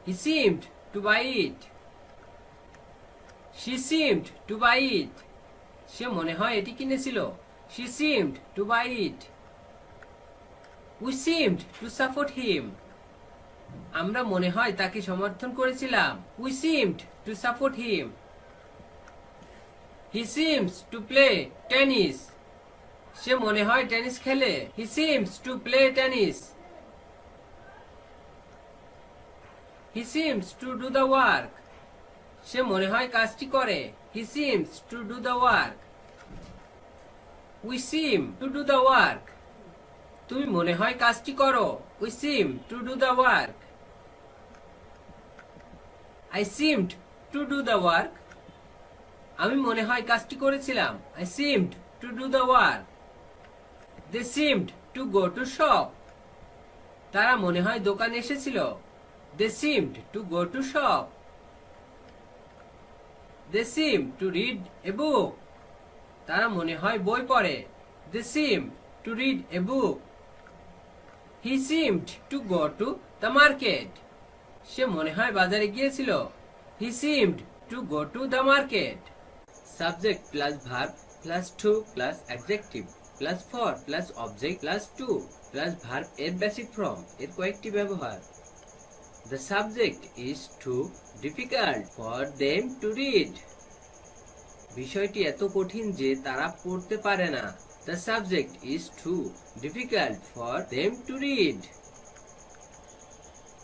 He seemed to buy it. She seemed to buy it. সে মনে হয় এটি কিনেছিল। She seemed to buy it. We seemed to support him. আমরা মনে হয় তাকে সমর্থন করেছিলাম। We seemed to support him. He seems to play tennis. সে মনে হয় টেনিস খেলে। He seems to play tennis. He seems to do the work. সে মনে হয় কাজটি করে। He seems to do the work. We seem to do the work. তুমি মনে হয় কাজটি করো। We seem to do the work. I seemed to do the work. আমি মনে হয় কাজটি করেছিলাম। I seemed to do the work. They seemed to go to shop. তারা মনে হয় দোকানে এসেছিল। They seemed to go to shop. They seem to read a book. তারা মনে হয় বই পড়ে। They seem to read a book. He seemed to go to the market. সে মনে হয় বাজারে গিয়েছিল। He seemed to go to the market. Subject plus verb plus to plus adjective plus for plus object plus to plus verb এর basic form এর কয়েকটি ব্যবহার। The subject is too difficult for them to read. বিষয়টি এত কঠিন যে তারা পড়তে পারে না। The subject is too difficult for them to read.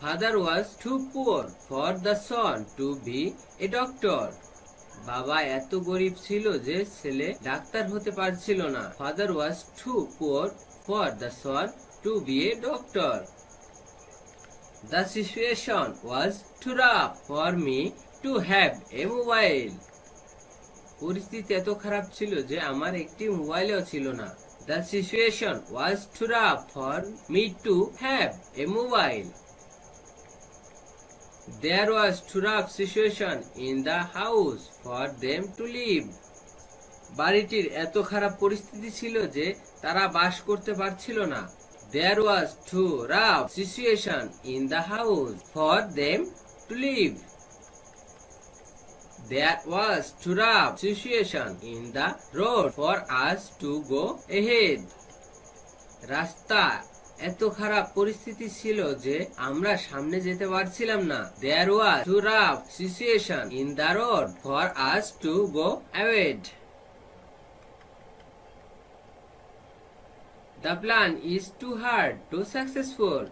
Father was too poor for the son to be a doctor. বাবা এত গরিব ছিল যে ছেলে ডাক্তার হতে পারছিল না। Father was too poor for the son to be a doctor. The situation was too rough for me to have a mobile. পরিস্থিতি এত খারাপ ছিল যে আমার একটি মোবাইলও ছিল না। The situation was too rough for me to have a mobile. There was too rough situation in the house for them to live. বাড়িটির এত খারাপ পরিস্থিতি ছিল যে তারা বাস করতে পারছিল না। There was too rough situation in the house for them to live. There was too rough situation in the road for us to go ahead. রাস্তা এত খারাপ পরিস্থিতি ছিল যে আমরা সামনে যেতে পারছিলাম না। There was too rough situation in the road for us to go ahead. The plan is too hard to successful.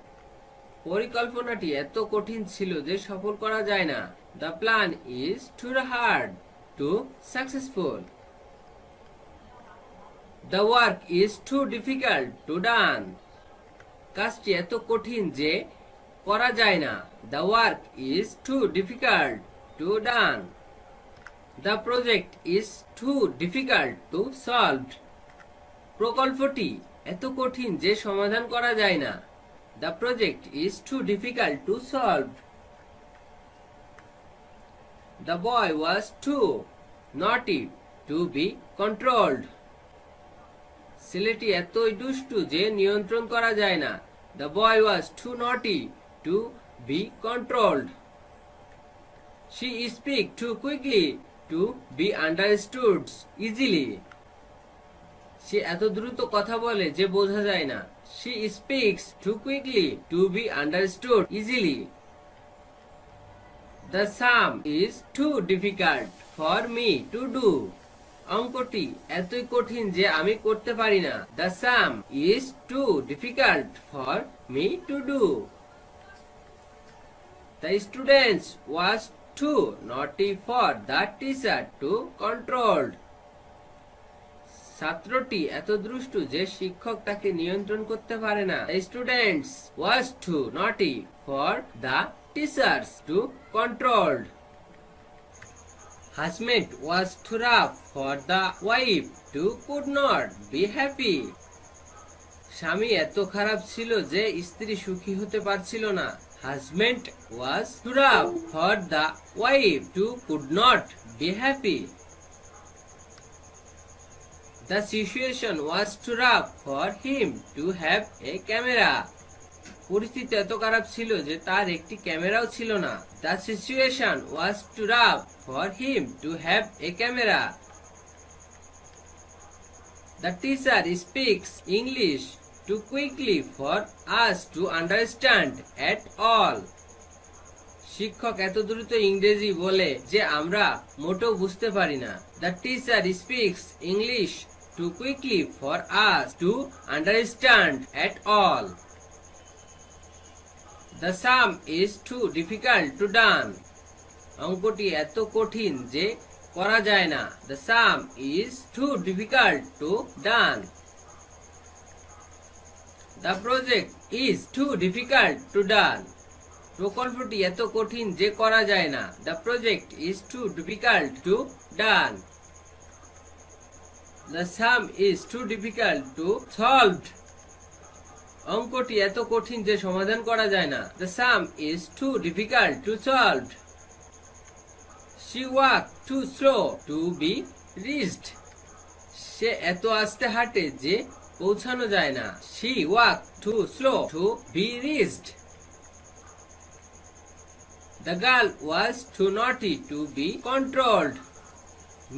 পরিকল্পনাটি এত কঠিন ছিল যে সফল করা যায় না। The plan is too hard to successful. The work is too difficult to done. কাজটি এত কঠিন যে করা যায় না। The work is too difficult to done. The project is too difficult to solve. প্রকল্পটি এত কঠিন যে সমাধান করা যায় না। The project is too difficult to solve. The boy was too naughty to be controlled. ছেলেটি এতই দুষ্টু যে নিয়ন্ত্রণ করা যায় না। The boy was too naughty to be controlled. She speaks too quickly to be understood easily. সে এত দ্রুত কথা বলে যে বোঝা যায় না। She speaks too quickly to be understood easily. The sum is too difficult for me to do. অঙ্কটি এতই কঠিন যে আমি করতে পারি না। The sum is too difficult for me to do. The students was too naughty for the teacher to control. ছাত্রটি এত দুষ্টু যে শিক্ষক তাকে নিয়ন্ত্রণ করতে পারে না। The students was too naughty for the teachers to control. Husband was too rough for the wife to could not be happy. স্বামী এত খারাপ ছিল যে স্ত্রী সুখী হতে পারছিল না। Husband was too rough for the wife to could not be happy. The situation was too rough for him to have a camera. পরিস্থিতি এত খারাপ ছিল যে তার একটি ক্যামেরাও ছিল না। The situation was too rough for him to have a camera. The teacher speaks English too quickly for us to understand at all. শিক্ষক এত দ্রুত ইংরেজি বলে যে আমরা মোটেও বুঝতে পারি না। The teacher speaks English too quickly for us to understand at all. The sum is too difficult to done. অঙ্কটি এত কঠিন যে করা যায় না। The sum is too difficult to done. The project is too difficult to done. প্রকল্পটি এত কঠিন যে করা যায় না। The project is too difficult to done. The sum is too difficult to solved. অঙ্কটি এত কঠিন যে সমাধান করা যায় না। The sum is too difficult to solved. She walked too slow to be reached. সে এত আস্তে হাঁটে যে পৌঁছানো যায় না। She walked too slow to be reached. The girl was too naughty to be controlled.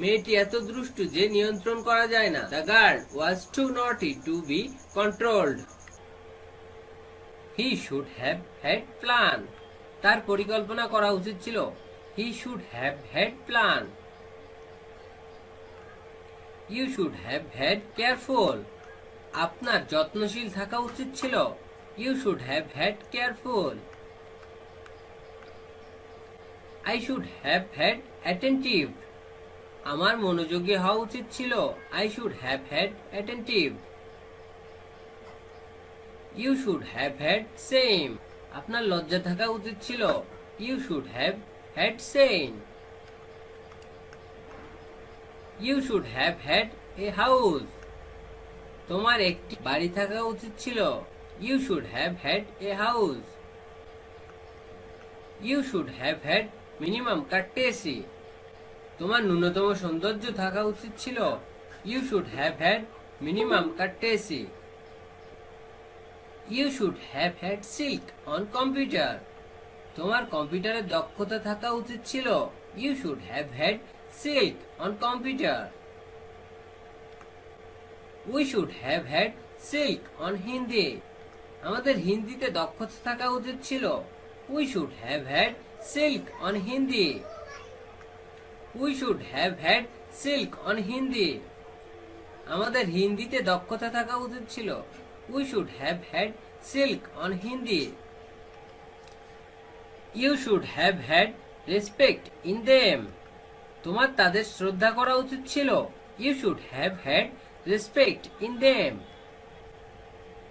মেয়েটি এত দুষ্টু যে নিয়ন্ত্রণ করা যায় না। The girl was too naughty to be controlled. He should have had plan. তার পরিকল্পনা করা উচিত ছিল। He should have had plan. You should have had careful. আপনার যত্নশীল থাকা উচিত ছিল। You should have had careful. I should have had attentive. আমার মনোযোগী হওয়া উচিত ছিল। I should have had attentive. You should have had shame. আপনার লজ্জা থাকা উচিত ছিল। You should have had shame. You should have had a house. তোমার একটি বাড়ি থাকা উচিত ছিল। You should have had a house. You should have had minimum courtesy. তোমার ন্যূনতম সৌন্দর্য থাকা উচিত ছিল। You should have had minimum courtesy. You should have had silk on computer. তোমার কম্পিউটারে দক্ষতা থাকা উচিত ছিল। You should have had silk on computer. We should have had silk on Hindi. আমাদের হিন্দিতে দক্ষতা থাকা উচিত ছিল। We should have had silk on Hindi. We should have had silk on Hindi. আমাদের হিন্দিতে দক্ষতা থাকা উচিত ছিল। We should have had silk on Hindi. You should have had respect in them. তোমার তাদের শ্রদ্ধা করা উচিত ছিল। You should have had respect in them.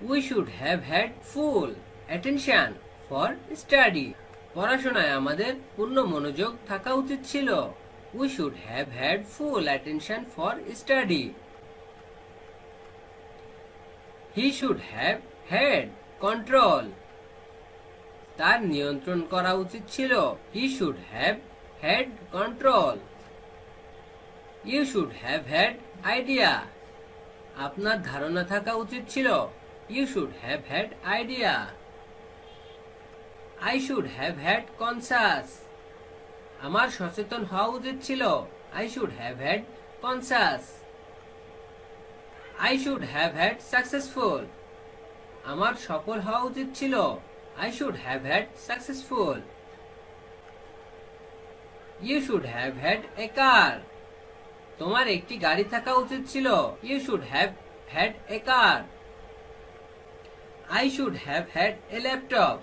We should have had full attention for study. পড়াশোনায় আমাদের পূর্ণ মনোযোগ থাকা উচিত ছিল। We should have had full attention for study. He should have had control. তার নিয়ন্ত্রণ করা উচিত ছিল। He should have had control. You should have had idea. আপনার ধারণা থাকা উচিত ছিল। You should have had idea. I should have had conscious. আমার সচেতন হওয়া উচিত ছিল। I should have had conscious. I should have had successful. আমার সফল হওয়া উচিত ছিল। I should have had successful. You should have had a car. তোমার একটি গাড়ি থাকা উচিত ছিল। You should have had a car. I should have had a laptop.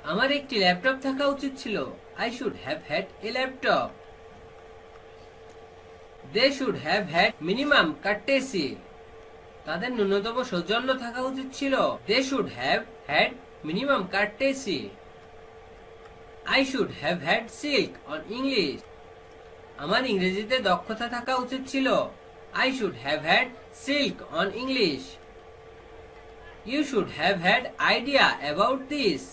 আমার একটি ল্যাপটপ থাকা উচিত ছিল। I should have had a laptop. They should have had minimum courtesy. তাদের ন্যূনতম সৌজন্য থাকা উচিত ছিল। They should have had minimum courtesy. I should have had silk on English. আমার ইংরেজিতে দক্ষতা থাকা উচিত ছিল। I should have had silk on English. You should have had idea about this.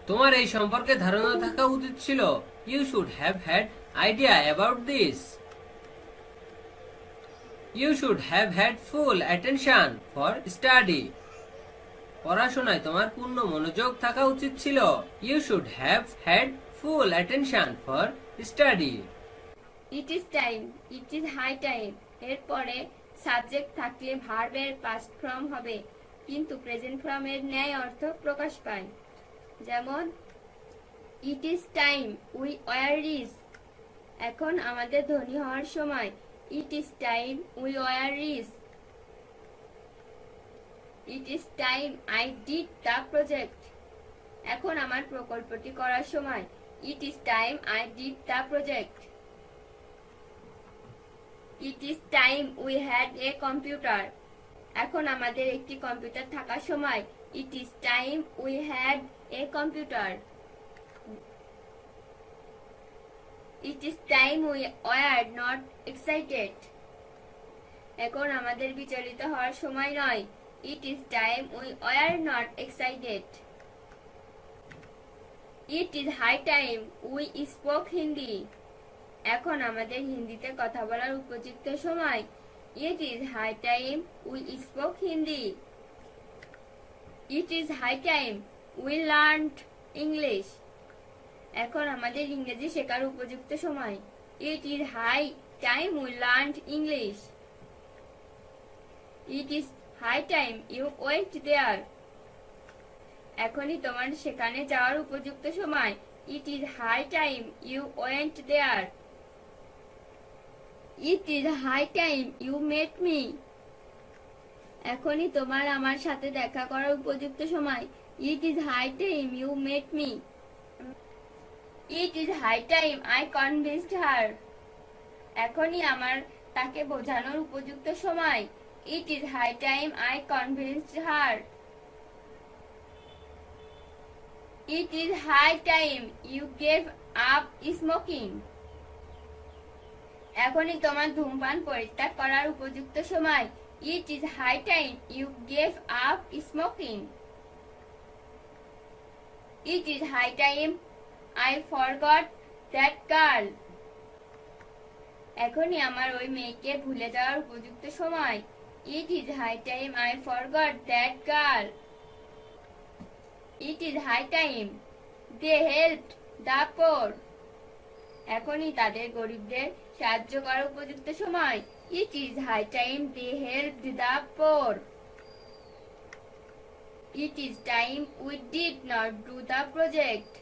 তোমার এই সম্পর্কে ধারণা থাকা উচিত ছিল। You should have had idea about this. You should have had full attention for study. পড়াশোনায় তোমার পূর্ণ মনোযোগ থাকা উচিত ছিল। You should have had full attention for study. It is time, it is high time এর পরে সাবজেক্ট থাকলে ভার্বের পাস্ট ফর্ম হবে, কিন্তু প্রেজেন্ট ফর্মের ন্যায় অর্থ প্রকাশ পায়। যেমন it is time we were rich, এখন আমাদের ধনী হওয়ার সময়। It is time we were rich. It is time I did the project, এখন আমার প্রকল্পটি করার সময়। It is time I did the project. It is time we had a computer, এখন আমাদের একটি কম্পিউটার থাকার সময়। It is time we had a computer. It is time we were not excited, এখন আমাদের বিচলিত হওয়ার সময় নয়। It is time we were not excited. It is high time we spoke Hindi, এখন আমাদের হিন্দিতে কথা বলার উপযুক্ত সময়। It is high time we spoke Hindi. It is high time we learned English, এখন আমাদের ইংরেজি শেখার উপযুক্ত সময়। It is high time we learned English. It is high time you went there, এখনই তোমার সেখানে যাওয়ার উপযুক্ত সময়। It is high time you went there. It is high time you met me, এখনই তোমার আমার সাথে দেখা করার উপযুক্ত সময়। It is high time you met me. It is high time I convinced her, এখনই আমার তাকে বোঝানোর উপযুক্ত সময়। It is high time I convinced her. It is high time you gave up smoking, এখনই তোমার ধূমপান পরিত্যাগ করার উপযুক্ত সময়। It is high time you gave up smoking. It is high time I forgot that girl, এখনই আমার ওই মেয়েকে ভুলে যাওয়ার উপযুক্ত সময়। It is high time I forgot that girl. It is high time they helped the poor, এখনই তাদের গরিবদের সাহায্য করার উপযুক্ত সময়। It is high time they helped the poor. It is time we did not do the project,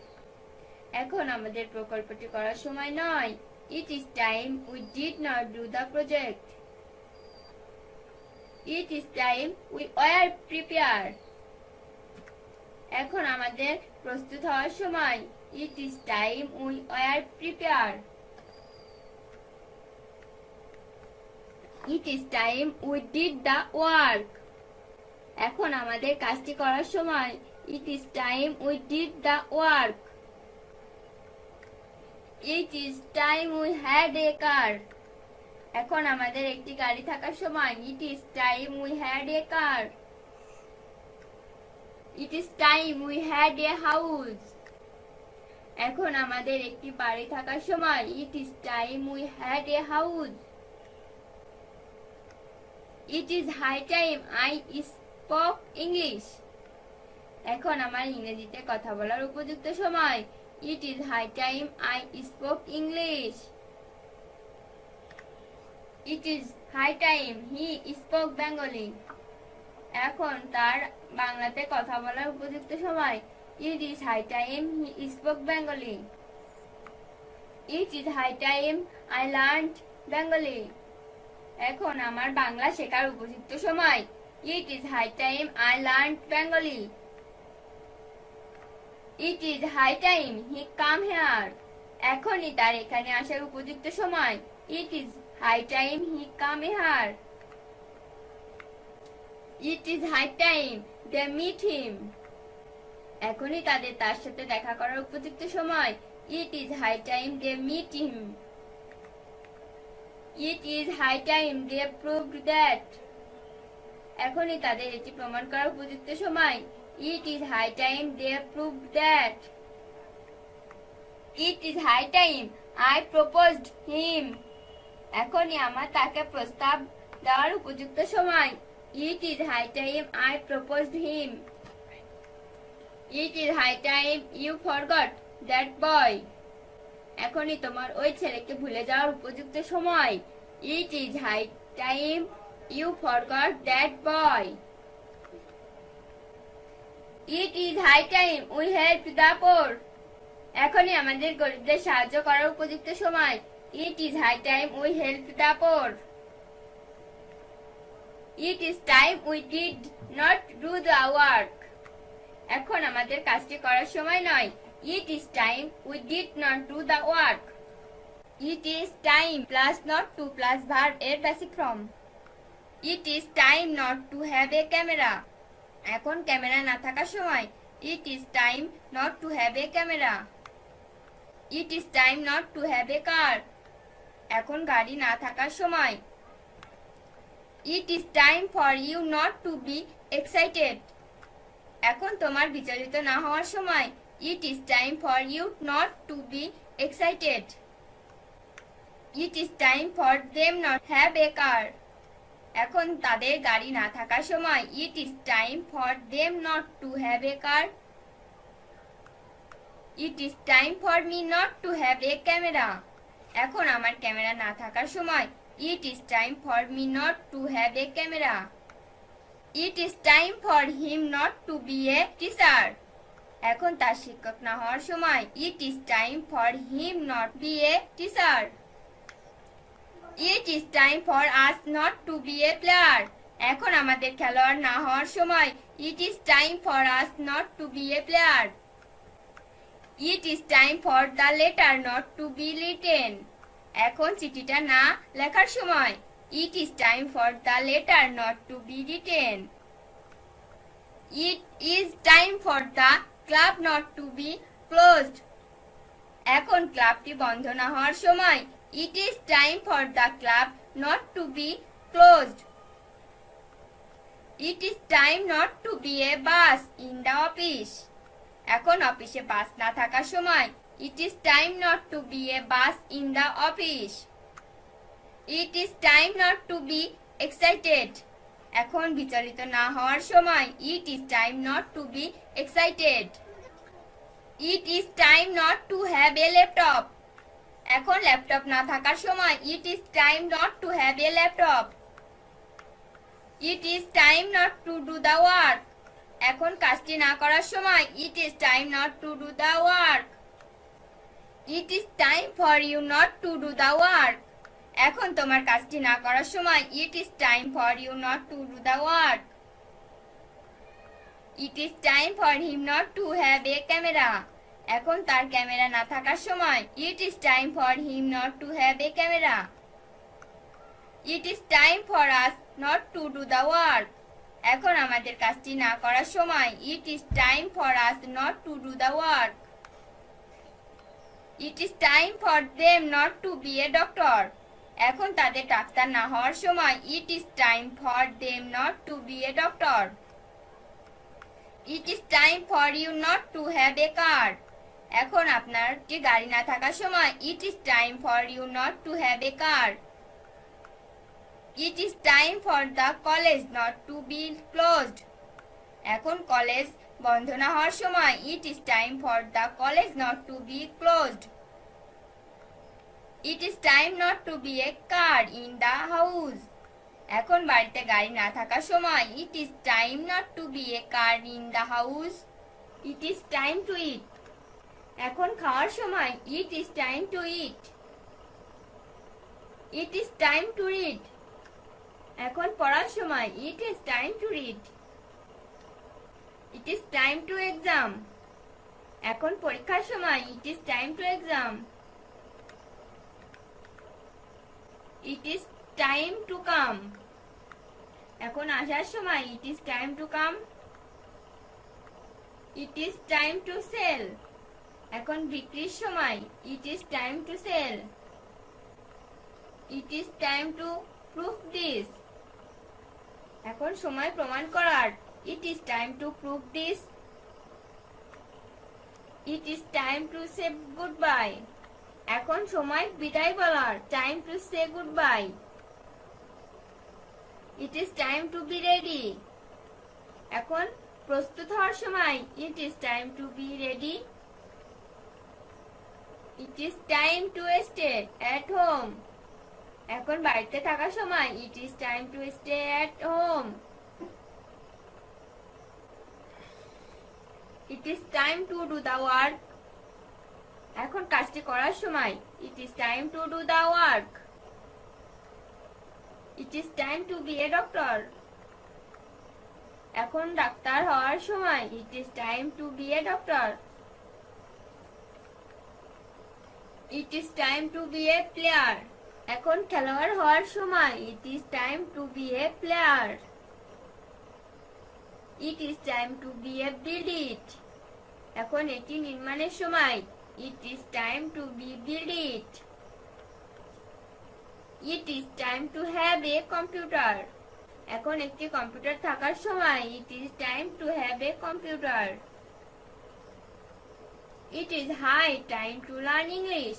এখন আমাদের প্রকল্পটি করার সময় নয়। It is time we did not do the project. It is time we were prepared, এখন আমাদের প্রস্তুত হওয়ার সময়। It is time we were prepared. It is time we did the work, এখন আমাদের কাজটি করার সময়। It is time we did the work. It is time we had a car, এখন আমাদের একটি গাড়ি থাকার সময়। It is time we had a car. It is time we had a house, এখন আমাদের একটি বাড়ি থাকার সময়। It is time we had a house. It is high time I spoke English, এখন আমার ইংরেজিতে কথা বলার উপযুক্ত সময়। It is high time I spoke English. It is high time he spoke Bengali, এখন তার বাংলাতে কথা বলার উপযুক্ত সময়। It is high time he spoke Bengali. It is high time I learned Bengali, এখন আমার বাংলা শেখার উপযুক্ত সময়। It is high time I learned Bengali. It is high time he come here. এখনই তার এখানে আসার উপযুক্ত সময়। It is high time he come here. It is high time they meet him. এখনই তাদের তার সাথে দেখা করার উপযুক্ত সময়। It is high time they meet him. It is high time they proved that. এখনই তাদের এটি প্রমাণ করার উপযুক্ত সময়। It is high time they proved that. It is high time I proposed him. এখনই আমার তাকে প্রস্তাব দেওয়ার উপযুক্ত সময়। It is high time I proposed him. It is high time you forgot that boy. এখনই তোমার ওই ছেলেকে ভুলে যাওয়ার উপযুক্ত সময়। It is high time you forgot that boy. It is high time we help the poor. এখনই আমাদের গরিবদের সাহায্য করার উপযুক্ত সময়। It is high time we help the poor. It is time we did not do the work. এখন আমাদের কাজটি করার সময় নয়। It is time we did not do the work. It is time plus not to plus verb এর basic form. It is time not to have a camera. এখন camera না থাকার সময়। It is time not to have a camera. It is time not to have a car. এখন গাড়ি না থাকার সময়। It is time for you not to be excited. এখন তোমার বিচলিত না হওয়ার সময়। It is time for you not to be excited. It is time for them not have a car. এখন তাদের গাড়ি না থাকার সময়। It is time for them not to have a car. It is time for me not to have a camera. এখন আমার camera না থাকার সময়। It is time for me not to have a camera. It is time for him not to be a teacher. এখন তার শিক্ষক না হওয়ার সময়। It is time for him not be a teacher. It is time for us not to be a player. এখন আমাদের খেলোয়াড় না হওয়ার সময়। It is time for us not to be a player. It is time for the letter not to be written. এখন চিঠিটা না লেখার সময়। It is time for the letter not to be written. It is time for the club not to be closed. এখন ক্লাবটি বন্ধ না হওয়ার সময়। It is time for the club not to be closed. It is time not to be a bus in the office. এখন অফিসে বাস না থাকার সময়। It is time not to be a bus in the office. It is time not to be excited. এখন বিচলিত না হওয়ার সময়। It is time not to be excited. It is time not to have a laptop. এখন laptop না থাকার সময়। It is time not to have a laptop. It is time not to do the work. এখন কাজটি না করার সময়। It is time not to do the work. It is time for you not to do the work. এখন তোমার কাজটি না করার সময়। It is time for you not to do the work. It is time for him not to have a camera. এখন তার camera না থাকার সময়। It is time for him not to have a camera. It is time for us not to do the work. এখন আমাদের কাজটি না করার সময়। It is time for us not to do the work. It is time for them not to be a doctor. এখন তাদের doctor না হওয়ার সময়। It is time for them not to be a doctor. It is time for you not to have a car. এখন আপনার যে গাড়ি না থাকার সময়। It is time for you not to have a car. It is time for the college not to be closed. এখন college বন্ধ না হওয়ার সময়। It is time for the college not to be closed. It is time not to be a car in the house. এখন বাড়িতে গাড়ি না থাকার সময়। It is time not to be a car in the house. It is time to eat. এখন খাওয়ার সময়। It is time to eat. It is time to read. এখন পড়ার সময়। It is time to read. It is time to exam. এখন পরীক্ষার সময় it is time to exam. It is time to come. এখন আসার সময় it is time to come. It is time to sell. এখন বিক্রির সময় it is time to sell. It is time to prove this. এখন সময় প্রমাণ করার it is time to prove this. It is time to say goodbye. এখন সময় বিদায় বলার time to say goodbye. It is time to be ready. এখন প্রস্তুত হওয়ার সময় it is time to be ready. It is time to stay at home. এখন বাড়িতে থাকার সময় it is time to stay at home. It is time to do the work. এখন কাজটি করার সময় it is time to do the work. It is time to be a doctor. এখন ডাক্তার হওয়ার সময় it is time to be a doctor. It is time to be a player. এখন খেলোয়াড় হওয়ার সময় it is time to be a player. It is time to be a build it. এখন এটি নির্মাণের সময় it is time to be build it. It is time to have a computer. এখন একটি কম্পিউটার থাকার সময় it is time to have a computer. It is high time to learn English.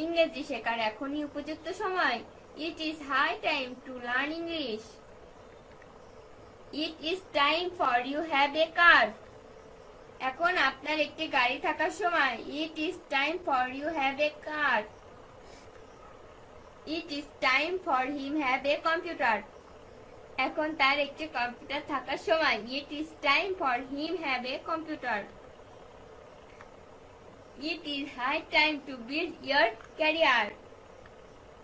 ইংরেজি শেখার এখনই উপযুক্ত সময়। It is high time to learn English. It is time for you have a car. এখন আপনার একটি গাড়ি থাকার সময় it is time for you have a car. It is time for him have a computer. এখন তার একটি computer থাকার সময় it is time for him have a computer. It is high time to build your career.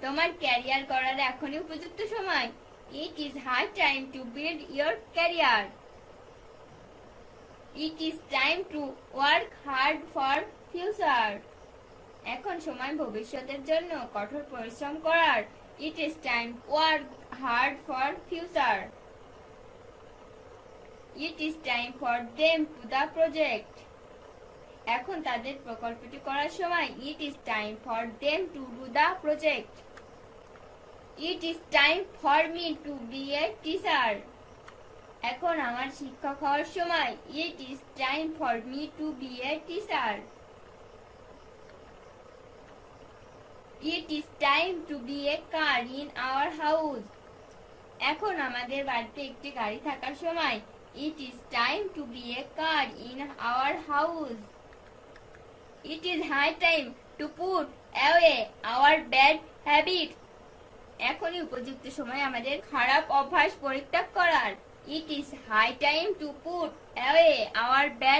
তোমার career করার এখনই উপযুক্ত সময়। It is high time to build your career. It is time to work hard for future. এখন সময় ভবিষ্যতের জন্য কঠোর পরিশ্রম করার। It is time work hard for future. It is time for them to the project. এখন তাদের প্রকল্পটি করার সময় it is time for them to do the project. It is time for me to be a teacher. এখন আমার শিক্ষক হওয়ার সময় it is time for me to be a teacher. It is time to be a car in our house. এখন আমাদের বাড়িতে একটি গাড়ি থাকার সময় it is time to be a car in our house. It is high time to put away our bad habit. এখনই উপযুক্ত সময় আমাদের খারাপ অভ্যাস পরিত্যাগ করার। It is high time to put away our bad